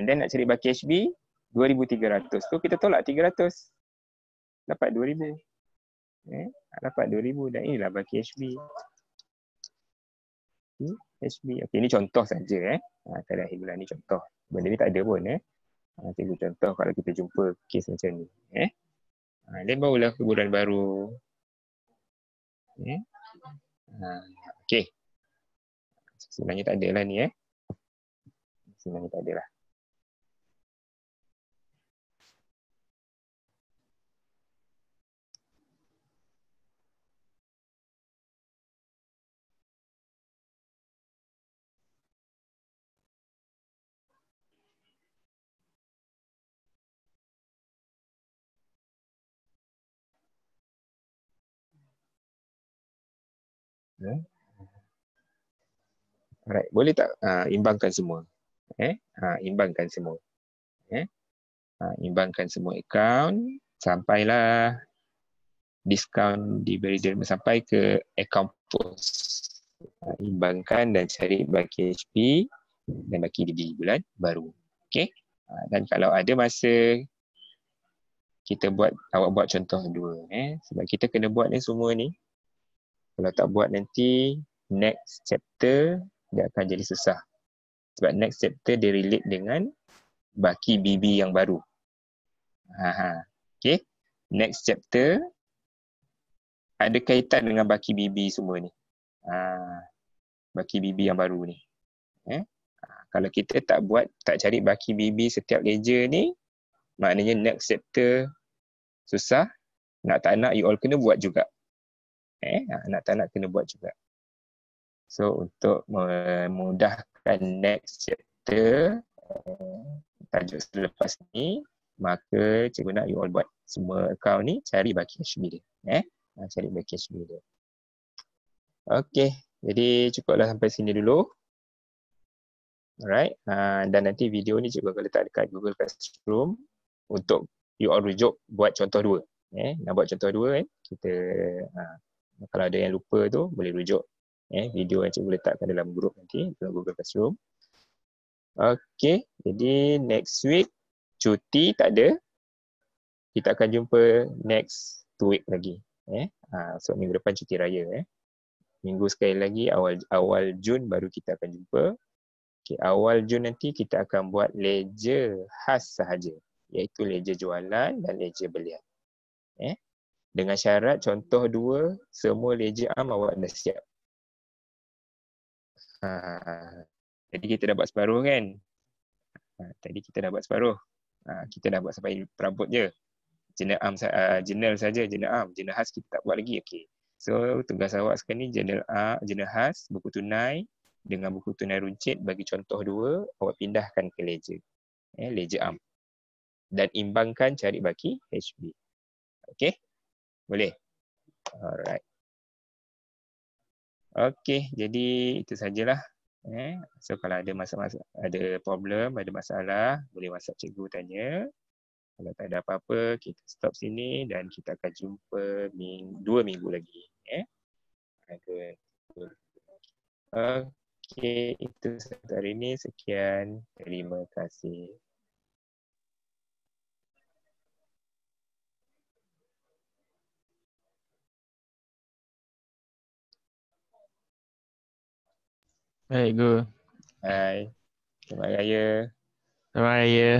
And then nak cari baki HB 2,300. So kita tolak 300. Dapat 2,000. Dapat 2,000 dan inilah baki HB. HB. Okey, ini contoh saja tarikh akhir bulan ni contoh. Benda ni tak ada pun cikgu contoh kalau kita jumpa kes macam ni. Dan barulah ke bulan baru. Okey. Sebenarnya tak ada lah ni Sebenarnya tak ada lah. Alright, boleh tak imbangkan semua? Imbangkan semua. Imbangkan semua akaun sampailah diskaun diberi sampai ke akaun pos. Imbangkan dan cari baki HP dan baki DB bulan baru. Okey. Dan kalau ada masa kita awak buat contoh dua sebab kita kena buat ni semua ni. Kalau tak buat nanti next chapter dia akan jadi susah. Sebab next chapter dia relate dengan baki BB yang baru. Okay. Next chapter ada kaitan dengan baki BB semua ni. Baki BB yang baru ni. Kalau kita tak cari baki BB setiap ledger ni, maknanya next chapter susah. Nak tak nak, you all kena buat juga. Nak tak nak kena buat juga. So, untuk memudahkan next chapter, tajuk selepas ni, maka cikgu nak you all buat semua account ni, cari baki HB dia. Cari baki HB dia. Okay, jadi cukuplah sampai sini dulu. Alright, dan nanti video ni cikgu akan letak dekat Google Classroom untuk you all rujuk buat contoh 2. Nak buat contoh 2 kan, kita kalau ada yang lupa tu boleh rujuk video yang cikgu letakkan dalam grup nanti dalam Google Classroom. Okay, jadi next week cuti tak ada. Kita akan jumpa next 2 week lagi. So minggu depan cuti raya. Minggu sekali lagi awal Jun baru kita akan jumpa. Okay, awal Jun nanti kita akan buat ledger khas sahaja, iaitu ledger jualan dan ledger belian. Dengan syarat contoh 2 semua ledger am awak dah siap. Jadi kita dah buat separuh kan? Tadi kita dah buat separuh. Kita dah buat sampai perabot je. Jurnal saja, jurnal am. Jurnal khas kita tak buat lagi. Okay. So tugas awak sekarang ni jurnal khas, buku tunai dengan buku tunai runcit bagi contoh 2 awak pindahkan ke ledger. Ledger am. Dan imbangkan cari baki HB. Okay? Boleh? Alright. Okay, jadi itu sajalah. So kalau ada ada problem, ada masalah, boleh WhatsApp cikgu tanya. Kalau tak ada apa-apa, kita stop sini dan kita akan jumpa 2 minggu lagi. Okay, itu satu hari ini. Sekian. Terima kasih. Baik, Go. Hai. Selamat Raya. Selamat Raya.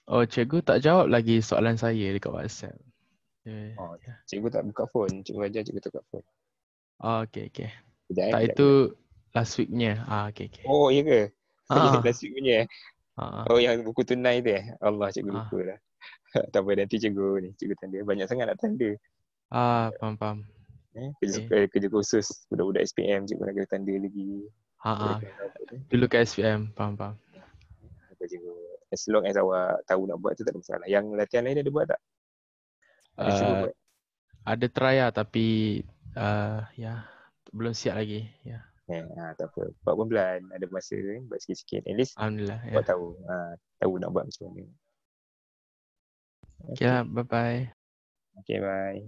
Oh, cikgu tak jawab lagi soalan saya dekat WhatsApp. Cikgu tak buka phone. Cikgu ajar cikgu tak buka phone. Okay. Kejap, Tak, itu last week-nya. Okay. Oh, iya ke? Last week punya. Oh, yang buku tunai tu Allah, cikgu lupa lah. Tak apa, nanti cikgu tanda. Banyak sangat nak tanda. Faham. Kerja khusus budak-budak SPM, cikgu nak kena tanda lagi. Dulu kat SPM, faham. As long as awak tahu nak buat tu tak ada masalah. Yang latihan lain ada buat tak? Ada cuba buat? Ada try lah, tapi belum siap lagi. Tak apa. Buat pelan-pelan. Ada masa kan, buat sikit-sikit. At least Alhamdulillah. awak tahu nak buat macam mana. Okay lah, bye-bye. Okay, bye.